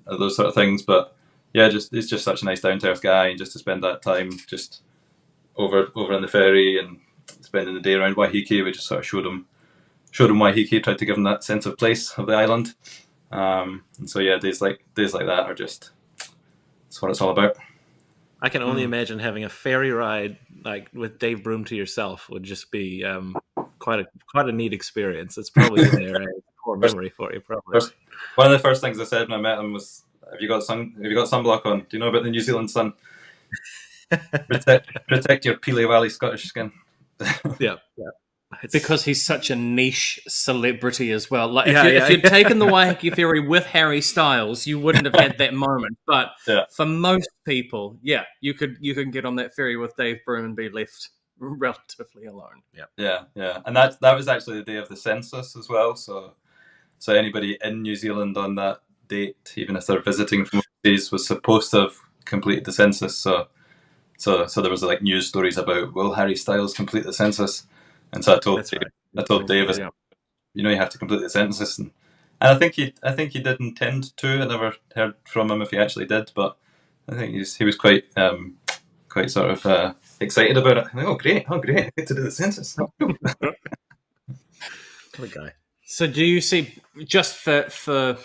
those sort of things. But yeah, he's just such a nice down to earth guy, and just to spend that time just over on the ferry and spending the day around Waiheke, we just sort of showed him Waiheke, tried to give him that sense of place of the island. And so yeah, days like that are just, that's what it's all about. I can only imagine having a ferry ride like with Dave Broom to yourself would just be quite a neat experience. It's probably in there a core memory for you, probably. One of the first things I said when I met him was, "Have you got sunblock on? Do you know about the New Zealand sun? Protect your Peely Valley Scottish skin." Yeah. Because he's such a niche celebrity as well. Like if you'd taken the Waiheke Ferry with Harry Styles, you wouldn't have had that moment. But for most people, you could get on that ferry with Dave Broom and be left relatively alone. Yeah. And that was actually the day of the census as well. So anybody in New Zealand on that date, even if they're visiting from overseas, was supposed to have completed the census. So there was like news stories about, will Harry Styles complete the census? And so I told Dave, you have to complete the census, and I think he did intend to. I never heard from him if he actually did, but I think he was quite sort of excited about it. Like, oh great, I get to do the census. Good guy. So do you see, just for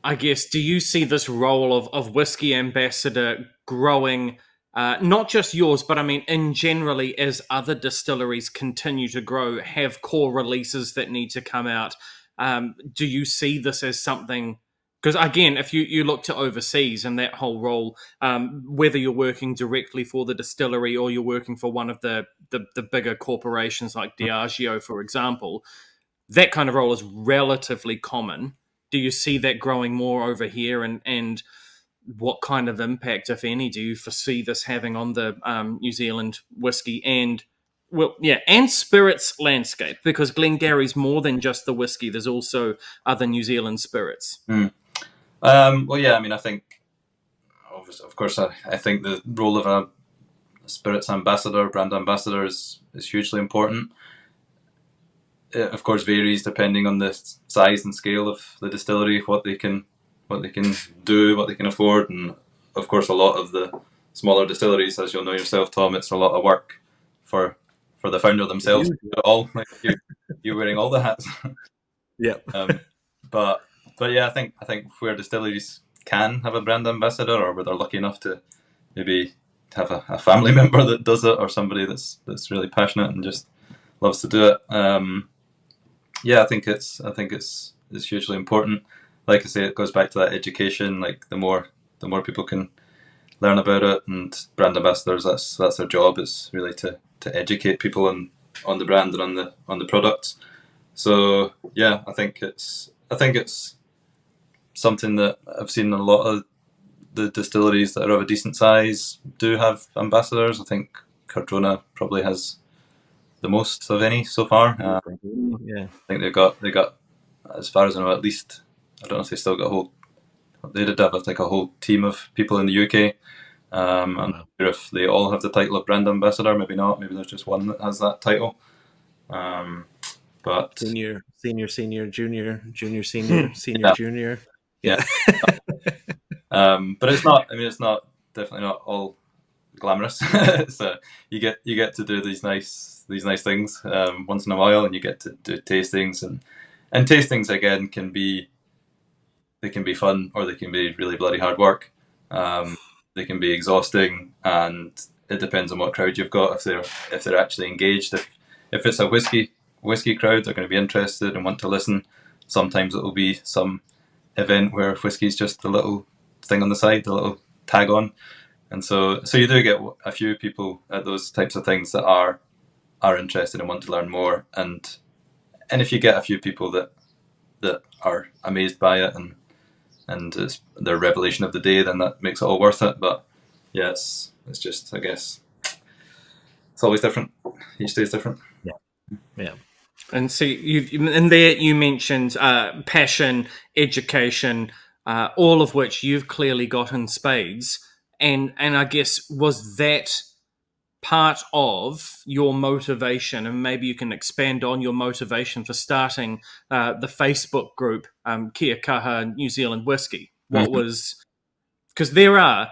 I guess, do you see this role of whiskey ambassador growing? Not just yours, but I mean, in generally, as other distilleries continue to grow, have core releases that need to come out. Do you see this as something? Because again, if you look to overseas and that whole role, whether you're working directly for the distillery or you're working for one of the bigger corporations like Diageo, for example, that kind of role is relatively common. Do you see that growing more over here, and what kind of impact, if any, do you foresee this having on the New Zealand whiskey and spirits landscape? Because Glengarry's more than just the whiskey. There's also other New Zealand spirits. Well, yeah, I mean, I think, of course, I think the role of spirits ambassador, brand ambassador is hugely important. It, of course, varies depending on the size and scale of the distillery, what they can do, what they can afford, and of course, a lot of the smaller distilleries, as you'll know yourself, Tom, it's a lot of work for the founder themselves. All like you're wearing all the hats. Yep. But yeah, I think where distilleries can have a brand ambassador, or where they're lucky enough to maybe have a family member that does it, or somebody that's really passionate and just loves to do it. Yeah, I think it's hugely important. Like I say, it goes back to that education. Like the more people can learn about it, and brand ambassadors, that's their job, is really to educate people on the brand and on the products. So yeah, I think it's something that I've seen a lot of the distilleries that are of a decent size do have ambassadors. I think Cardrona probably has the most of any so far. Yeah, I think they got, as far as I know, at least, I don't know if they still got they did have like a whole team of people in the UK. I'm not sure if they all have the title of brand ambassador. Maybe not. Maybe there's just one that has that title. But senior, junior, senior, yeah. junior. Yeah. But it's not. I mean, it's not definitely not all glamorous. So you get to do these nice things once in a while, and you get to do tastings, and tastings again can be fun, or they can be really bloody hard work. They can be exhausting, and it depends on what crowd you've got. If they're actually engaged, if it's a whiskey crowd, they're going to be interested and want to listen. Sometimes it will be some event where whiskey's just a little thing on the side, a little tag on, and so you do get a few people at those types of things that are interested and want to learn more, and if you get a few people that are amazed by it and it's their revelation of the day, then that makes it all worth it. But yeah, it's just, I guess, it's always different. Each day is different. Yeah. And so you mentioned passion, education, all of which you've clearly got in spades. And I guess, was that part of your motivation? And maybe you can expand on your motivation for starting the Facebook group, Kia Kaha New Zealand Whisky. What was, because there are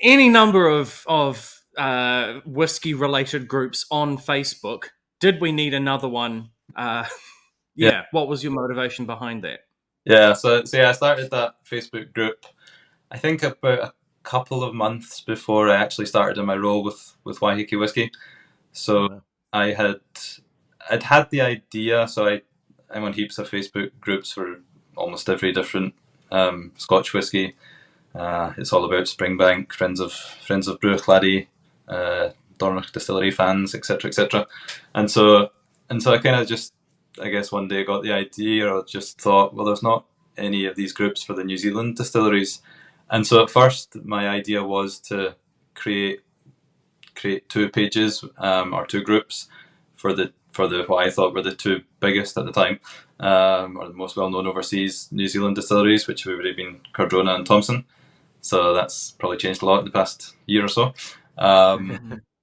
any number of whiskey related groups on Facebook. Did we need another one? Yeah. What was your motivation behind that? Yeah, so yeah, I started that Facebook group, I think about a couple of months before I actually started in my role with Waiheke Whisky. So I'd had the idea. So I'm on heaps of Facebook groups for almost every different Scotch whisky. It's all about Springbank, friends of Bruichladdie, Dornoch Distillery fans, etc., etc. And so I kind of just, I guess, one day got the idea, or just thought, well, there's not any of these groups for the New Zealand distilleries. And so at first, my idea was to create 2 pages or 2 groups for the what I thought were the 2 biggest at the time, or the most well known overseas New Zealand distilleries, which would have been Cardrona and Thompson. So that's probably changed a lot in the past year or so.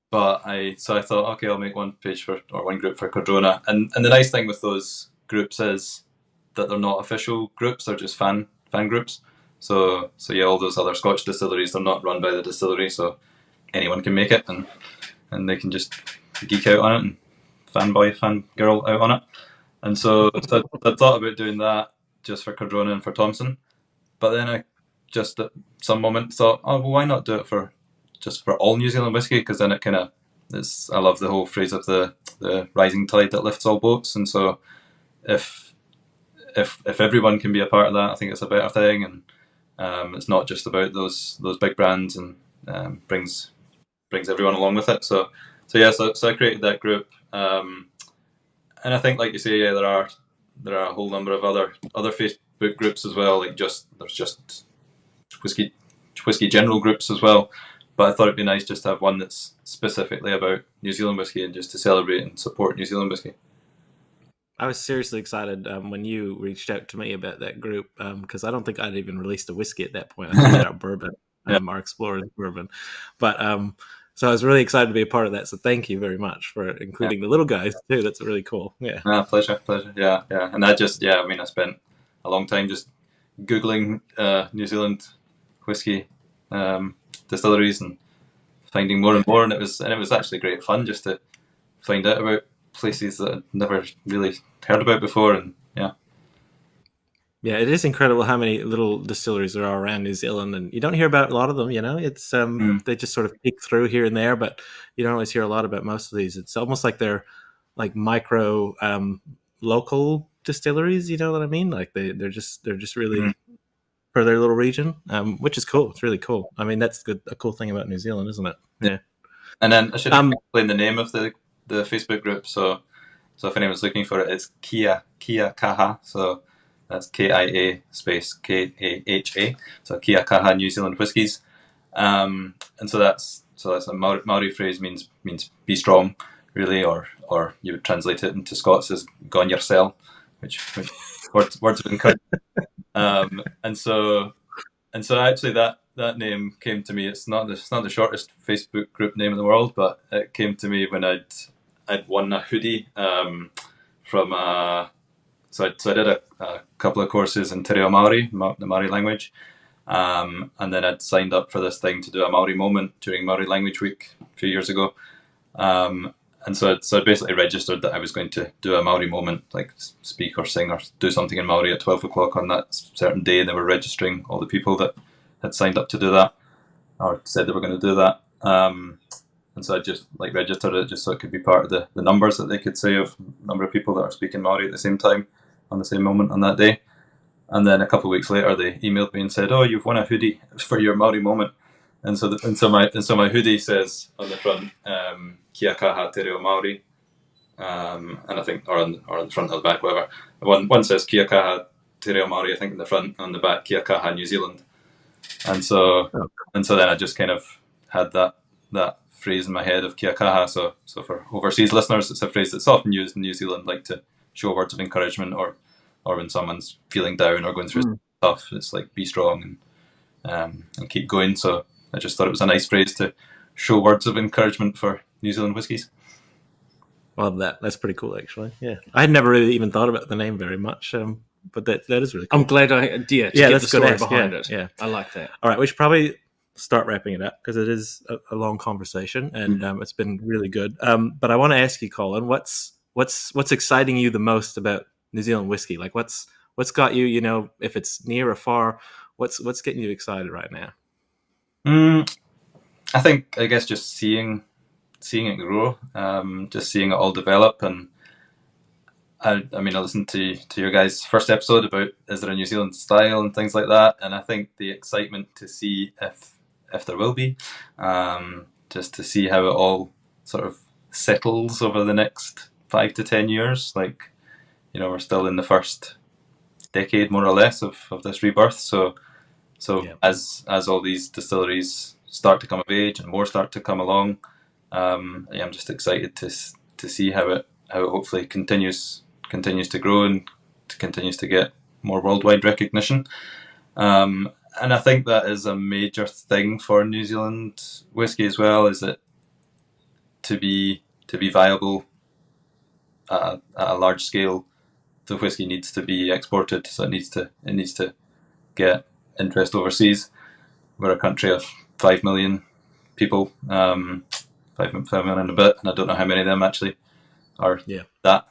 But I thought, okay, I'll make one page or one group for Cardrona. And the nice thing with those groups is that they're not official groups; they're just fan groups. So yeah, all those other Scotch distilleries, they're not run by the distillery, so anyone can make it, and they can just geek out on it and fangirl out on it. And so I thought about doing that just for Cardrona and for Thompson. But then I just at some moment thought, oh, well, why not do it for all New Zealand whisky? Because then it kind of is. I love the whole phrase of the rising tide that lifts all boats, and so if everyone can be a part of that, I think it's a better thing, and it's not just about those big brands, and brings everyone along with it. So I created that group, and I think, like you say, yeah, there are a whole number of other Facebook groups as well. Like there's just whiskey general groups as well. But I thought it'd be nice just to have one that's specifically about New Zealand whisky, and just to celebrate and support New Zealand whisky. I was seriously excited when you reached out to me about that group, because I don't think I'd even released a whiskey at that point. I just put out bourbon, our Explorers bourbon. But So I was really excited to be a part of that. So thank you very much for including the little guys too. That's really cool. Yeah. Pleasure. Yeah. And I spent a long time just Googling New Zealand whiskey distilleries and finding more and more, and it was actually great fun just to find out about places that I'd never really heard about before, and yeah, it is incredible how many little distilleries there are around New Zealand, and you don't hear about a lot of them. It's they just sort of peek through here and there, but you don't always hear a lot about most of these. It's almost like they're like micro local distilleries. You know what I mean? Like they're just really for their little region, which is cool. It's really cool. I mean, that's a cool thing about New Zealand, isn't it? Yeah. And then I should explain the name of the Facebook group. So if anyone's looking for it, it's Kia Kaha. So that's KIA space KAHA. So Kia Kaha New Zealand Whiskies. And so that's a Maori phrase means be strong, really, or you would translate it into Scots as "gon yoursel," which words of encouragement. And so actually that name came to me. It's not the shortest Facebook group name in the world, but it came to me when I'd won a hoodie from so I did a couple of courses in Te Reo Māori, the Māori language, and then I'd signed up for this thing to do a Māori moment during Māori Language Week a few years ago. And so I basically registered that I was going to do a Māori moment, like speak or sing or do something in Māori at 12 o'clock on that certain day. And they were registering all the people that had signed up to do that or said they were going to do that. And so I just registered it just so it could be part of the numbers that they could say of number of people that are speaking Māori at the same time on the same moment on that day. And then a couple of weeks later, they emailed me and said, "Oh, you've won a hoodie for your Māori moment." And so my hoodie says on the front, "Kia kaha te reo Māori," and I think or on the front or the back, whatever. One says "Kia kaha te reo Māori," I think in the front, on the back "Kia kaha New Zealand." And so then I just kind of had that phrase in my head of "Kia kaha." So for overseas listeners, it's a phrase that's often used in New Zealand, like to show words of encouragement or when someone's feeling down or going through stuff. It's like be strong and keep going. So I just thought it was a nice phrase to show words of encouragement for New Zealand whiskies. Well, that's pretty cool, actually. Yeah, I had never really even thought about the name very much, but that is really cool. I'm glad to get the story behind it. Yeah, I like that. All right, we should probably start wrapping it up because it is a long conversation and it's been really good. But I want to ask you, Colin, what's exciting you the most about New Zealand whiskey? Like, what's got you? If it's near or far, what's getting you excited right now? I guess just seeing it grow, just seeing it all develop, and I listened to your guys' first episode about is there a New Zealand style and things like that, and I think the excitement to see if there will be, just to see how it all sort of settles over the next 5 to 10 years. Like, we're still in the first decade more or less of this rebirth, so as all these distilleries start to come of age and more start to come along, I'm just excited to see how it hopefully continues to grow and continues to get more worldwide recognition. And I think that is a major thing for New Zealand whiskey as well, is that to be viable at a large scale, the whiskey needs to be exported, so it needs to get interest overseas. We're a country of 5 million people, 5 million and a bit, and I don't know how many of them actually are that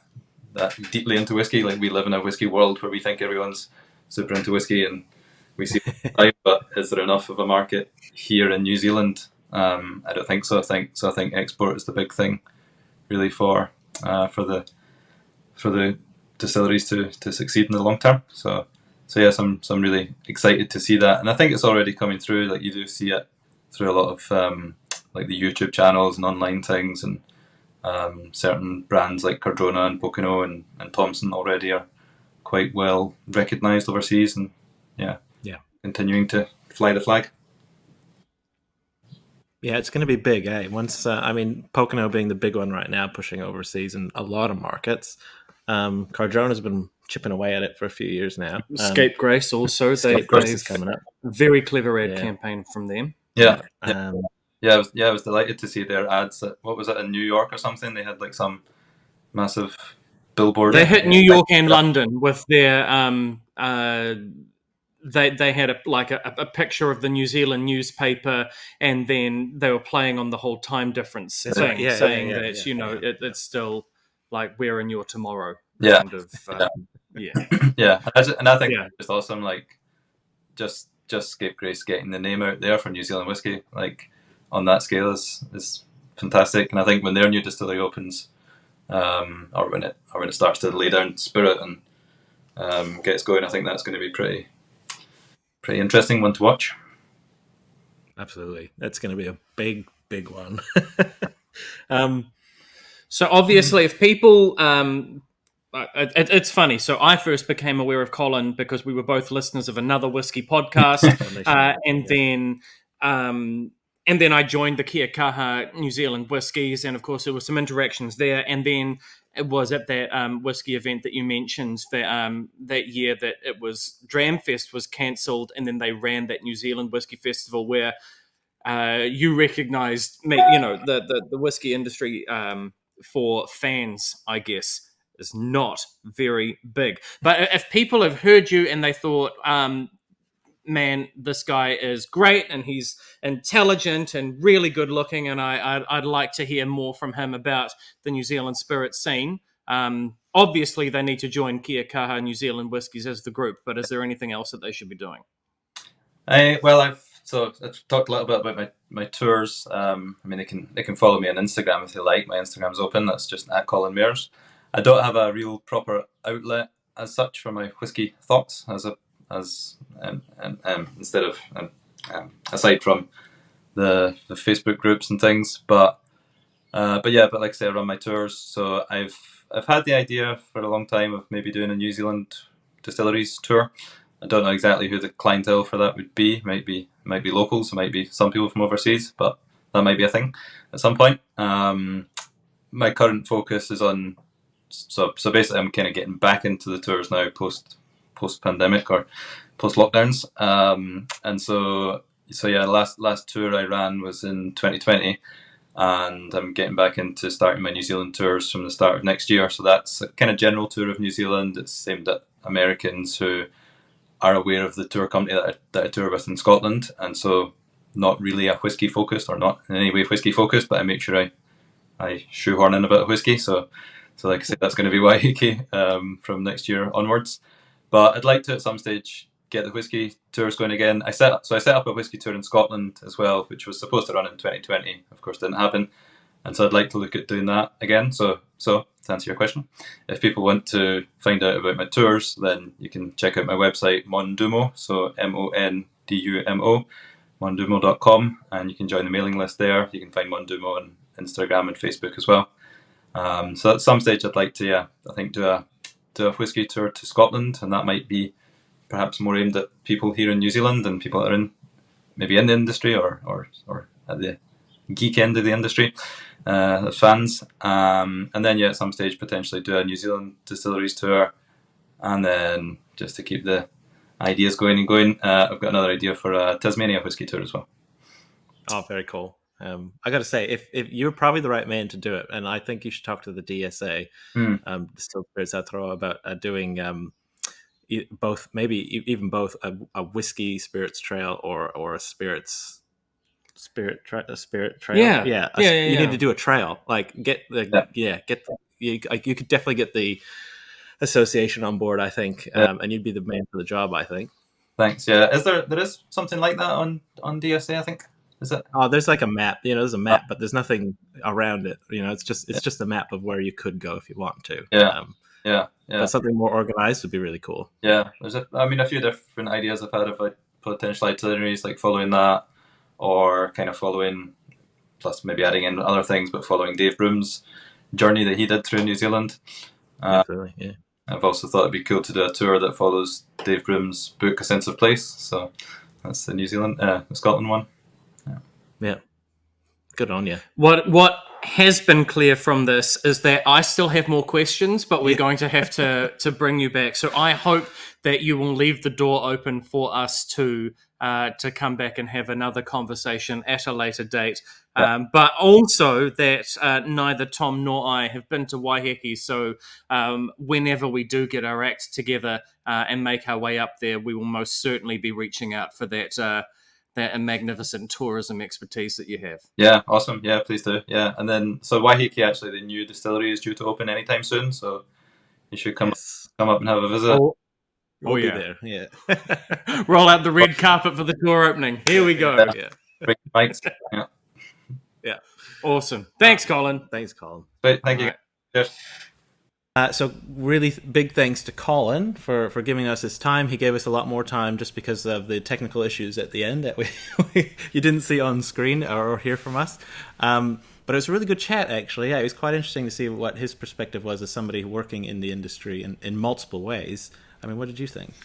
deeply into whiskey. Like, we live in a whiskey world where we think everyone's super into whiskey and we see it, but is there enough of a market here in New Zealand? I don't think so. I think export is the big thing, really, for the distilleries to succeed in the long term. So yes, I'm really excited to see that, and I think it's already coming through. Like, you do see it through a lot of like the YouTube channels and online things, and certain brands like Cardrona and Pocono and Thompson already are quite well recognised overseas, and continuing to fly the flag. Yeah, it's going to be big, eh? Once, Pocono being the big one right now, pushing overseas in a lot of markets. Cardrona's been chipping away at it for a few years now. Scapegrace also. Scapegrace is coming up. Very clever ad campaign from them. Yeah. I was delighted to see their ads. What was it, in New York or something? They had like some massive billboard. They hit New York and London with their they had a picture of the New Zealand newspaper, and then they were playing on the whole time difference thing, saying that it's still like we're in your tomorrow kind of yeah. And I think it's awesome. Like just Scapegrace getting the name out there for New Zealand whiskey, like on that scale is fantastic. And I think when their new distillery opens, or when it starts to lay down spirit and gets going, I think that's going to be pretty interesting one to watch. Absolutely, that's going to be a big one. So obviously, if people, it's funny. So I first became aware of Colin because we were both listeners of another whiskey podcast, and then I joined the Kia Kaha New Zealand Whiskies, and of course there were some interactions there, and then it was at that whiskey event that you mentioned that year that it was Dramfest was cancelled, and then they ran that New Zealand Whiskey Festival where you recognised me. You know, the whiskey industry for fans, I guess, is not very big. But if people have heard you and they thought, man, this guy is great and he's intelligent and really good looking, and I'd like to hear more from him about the New Zealand spirit scene. Obviously, they need to join Kia Kaha New Zealand Whiskies as the group, but is there anything else that they should be doing? I've talked a little bit about my tours. I mean, they can follow me on Instagram if they like. My Instagram's open. That's just at Colin Mairs. I don't have a real proper outlet as such for my whiskey thoughts instead of aside from the Facebook groups and things. But like I say, I run my tours. So I've had the idea for a long time of maybe doing a New Zealand distilleries tour. I don't know exactly who the clientele for that would be. Might be locals, might be some people from overseas, but that might be a thing at some point. My current focus is on so basically I'm kind of getting back into the tours now post pandemic or post lockdowns. And so last tour I ran was in 2020, and I'm getting back into starting my New Zealand tours from the start of next year. So that's a kind of general tour of New Zealand. It's aimed at Americans who are aware of the tour company that I tour with in Scotland, and so not really a whiskey focused, or not in any way whiskey focused, but I make sure I shoehorn in a bit of whiskey. So like I said, that's going to be Waiheke from next year onwards. But I'd like to at some stage get the whiskey tours going again. I set up a whiskey tour in Scotland as well, which was supposed to run in 2020. Of course, didn't happen, and so I'd like to look at doing that again. So to answer your question, if people want to find out about my tours, then you can check out my website Mondumo, so Mondumo, mondumo.com, and you can join the mailing list there. You can find Mondumo on Instagram and Facebook as well. So at some stage I'd like to do a whiskey tour to Scotland, and that might be perhaps more aimed at people here in New Zealand and people that are maybe in the industry or at the geek end of the industry, fans, and then at some stage potentially do a New Zealand distilleries tour, and then just to keep the ideas going, I've got another idea for a Tasmania whiskey tour as well. Oh, very cool. I got to say, if you're probably the right man to do it, and I think you should talk to the DSA, Distilled Spirits Aotearoa, about doing both, maybe even both a whiskey spirits trail or a spirit trail. You need to do a trail. Like you could definitely get the association on board, I think, and you'd be the man for the job, I think. Thanks. Yeah, there is something like that on DSA, I think. Is it? Oh, there's like a map. There's a map, but there's nothing around it. It's just a map of where you could go if you want to. Yeah. But something more organized would be really cool. Yeah, there's a few different ideas I've had of like potential itineraries, like following that, or kind of following, plus maybe adding in other things, but following Dave Broom's journey that he did through New Zealand. Absolutely, yeah. I've also thought it'd be cool to do a tour that follows Dave Broom's book, A Sense of Place. So that's the the Scotland one. Yeah. Good on you. What has been clear from this is that I still have more questions, but we're going to have to bring you back. So I hope that you will leave the door open for us to to come back and have another conversation at a later date. But also that neither Tom nor I have been to Waiheke, so whenever we do get our acts together and make our way up there, we will most certainly be reaching out for that magnificent tourism expertise that you have. Yeah, awesome. Yeah, please do. Yeah, and then so Waiheke, actually, the new distillery is due to open anytime soon, so you should come up and have a visit. We'll be there. Yeah. Roll out the red carpet for the tour opening. Here we go. Yeah. Bring mics. Yeah. Yeah. Awesome. Thanks, Colin. Thanks, Colin. Great. Thank you. Cheers. So really big thanks to Colin for giving us his time. He gave us a lot more time just because of the technical issues at the end that you didn't see on screen or hear from us. But it was a really good chat, actually. Yeah, it was quite interesting to see what his perspective was as somebody working in the industry in multiple ways. I mean, what did you think?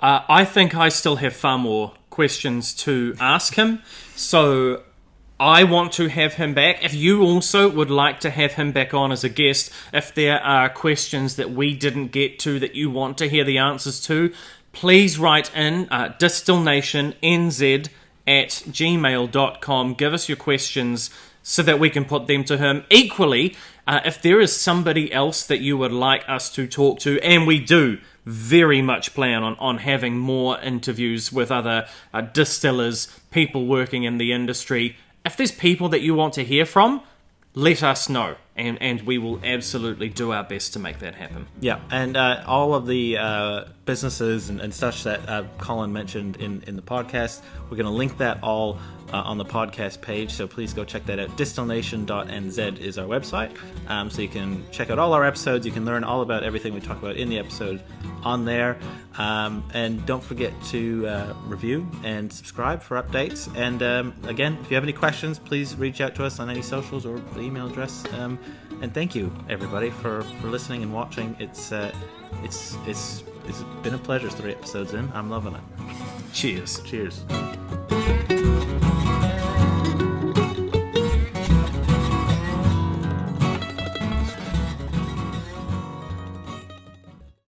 I think I still have far more questions to ask him. So I want to have him back. If you also would like to have him back on as a guest, if there are questions that we didn't get to that you want to hear the answers to, please write in distil-nation@gmail.com. Give us your questions so that we can put them to him. Equally, if there is somebody else that you would like us to talk to, and we do very much plan on having more interviews with other distillers, people working in the industry. If there's people that you want to hear from, let us know, and we will absolutely do our best to make that happen. Yeah, and all of the businesses and such that Colin mentioned in the podcast, we're going to link that all on the podcast page, so please go check that out. Distil-Nation.nz is our website, so you can check out all our episodes. You can learn all about everything we talk about in the episode on there, and don't forget to review and subscribe for updates. And again, if you have any questions, please reach out to us on any socials or the email address. And thank you, everybody, for listening and watching. It's been a pleasure. 3 episodes in, I'm loving it. Cheers. Cheers.